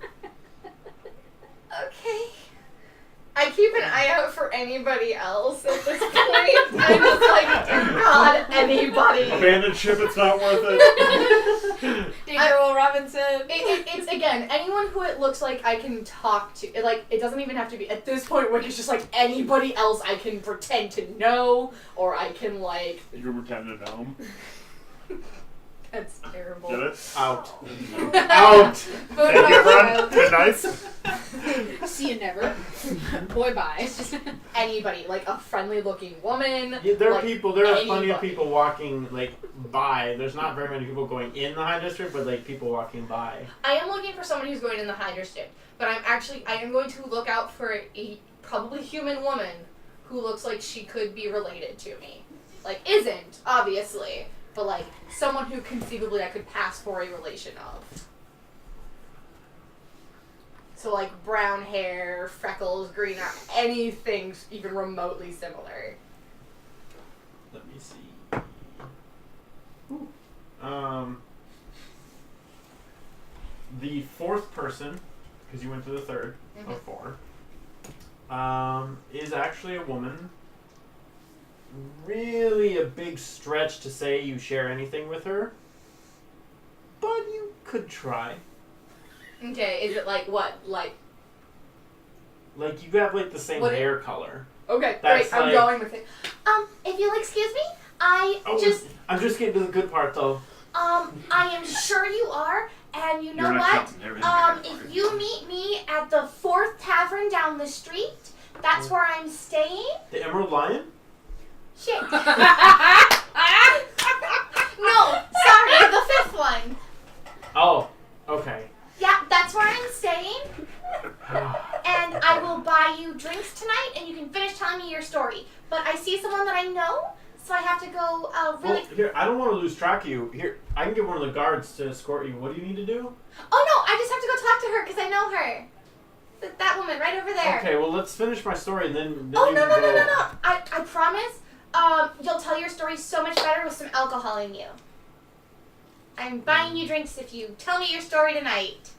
Okay. I keep an eye out for anybody else at this point. I'm just like, dear God, anybody. Abandoned ship, it's not worth it. Gabriel Robinson. It's again, anyone who it looks like I can talk to. It doesn't even have to be, at this point, Wick is just like anybody else I can pretend to know, or I can, like... You can pretend to know him. That's terrible. Get it? Out. Out! But Thank you, everyone. Good night. See you never. Boy, bye. It's just anybody, like a friendly-looking woman. Yeah, there are like, people. There are plenty of anybody. people walking by. There's not very many people going in the High District, but people walking by. I am looking for someone who's going in the High District, but I am going to look out for a probably human woman who looks like she could be related to me. Like, isn't, obviously, but, like, someone who conceivably I could pass for a relation of. So, like, brown hair, freckles, green eyes, anything even remotely similar. Let me see. Ooh. The fourth person, because you went to the third of four, is actually a woman. Really a big stretch to say you share anything with her, but you could try. Okay, is it like what? Like you have like the same hair color. Okay, That's great, I'm like- going with it. If you'll excuse me, I'm just getting to the good part though. I am sure you are, and you know You're an what? accountant, everything If you meet me at the 4th tavern down the street, that's where I'm staying. The Emerald Lion? Shit. No, sorry, the 5th one. Oh, okay. Yeah, that's where I'm staying. And I will buy you drinks tonight, and you can finish telling me your story. But I see someone that I know, so I have to go really... Well, here, I don't want to lose track of you. Here, I can get one of the guards to escort you. What do you need to do? Oh, no, I just have to go talk to her, because I know her. That woman right over there. Okay, well, let's finish my story, and then Oh, you no. can go. I promise, you'll tell your story so much better with some alcohol in you. I'm buying you drinks if you tell me your story tonight.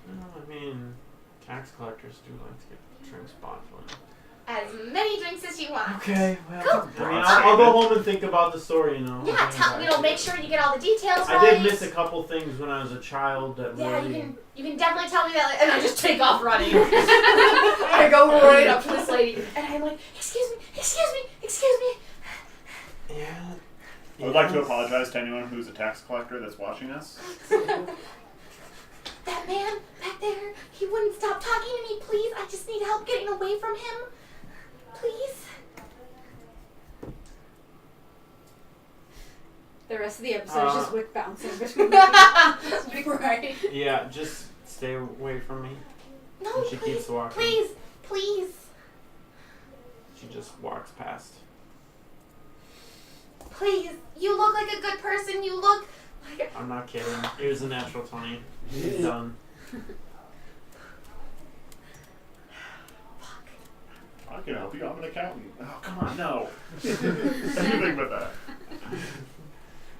Well, I mean, tax collectors do like to get drinks bought for them. As many drinks as you want. Okay, well, Cool. I mean, I'll go home and think about the story, you know. Yeah, make sure you get all the details I right. did miss a couple things when I was a child that Yeah, really... you can definitely tell me that. And I just take off running. I go right up to this lady, and I'm like, excuse me. Yeah. I would like to apologize to anyone who's a tax collector that's watching us. That man back there, he wouldn't stop talking to me, please. I just need help getting away from him. Please. The rest of the episode is just Wick bouncing between Right. Yeah, just stay away from me. No, And she please. keeps walking. Please. She just walks past. Please. You look like a good person. You look like I'm not kidding. It was a natural 20. She's done. I can help you. I'm an accountant. Oh, come on, no. Anything but that.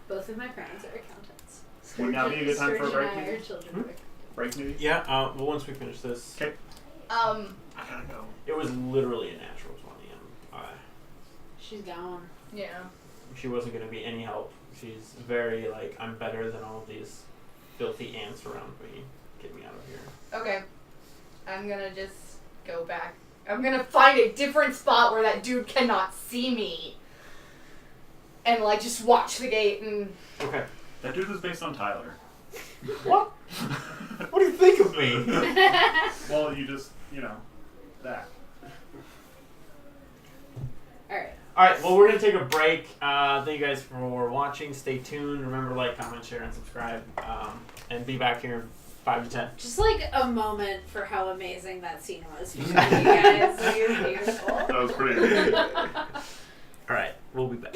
Both of my parents are accountants. Would now be a good time for a break, Sturgeon and I maybe? are children of accountants. Break maybe? Yeah, well, once we finish this, Okay. I gotta go. it was literally a natural 20. And She's gone. Yeah. she wasn't going to be any help. She's very, like, I'm better than all these filthy ants around me. Get me out of here. Okay. I'm gonna just go back. I'm gonna find a different spot where that dude cannot see me. And, like, just watch the gate and... Okay. That dude was based on Tyler. What? What do you think of me? Well, you just, that. Alright. Alright, well, we're going to take a break. Thank you guys for watching. Stay tuned. Remember to like, comment, share, and subscribe. And be back here in 5 to 10. Just like a moment for how amazing that scene was for you guys. It was beautiful. That was pretty amazing. Alright, we'll be back.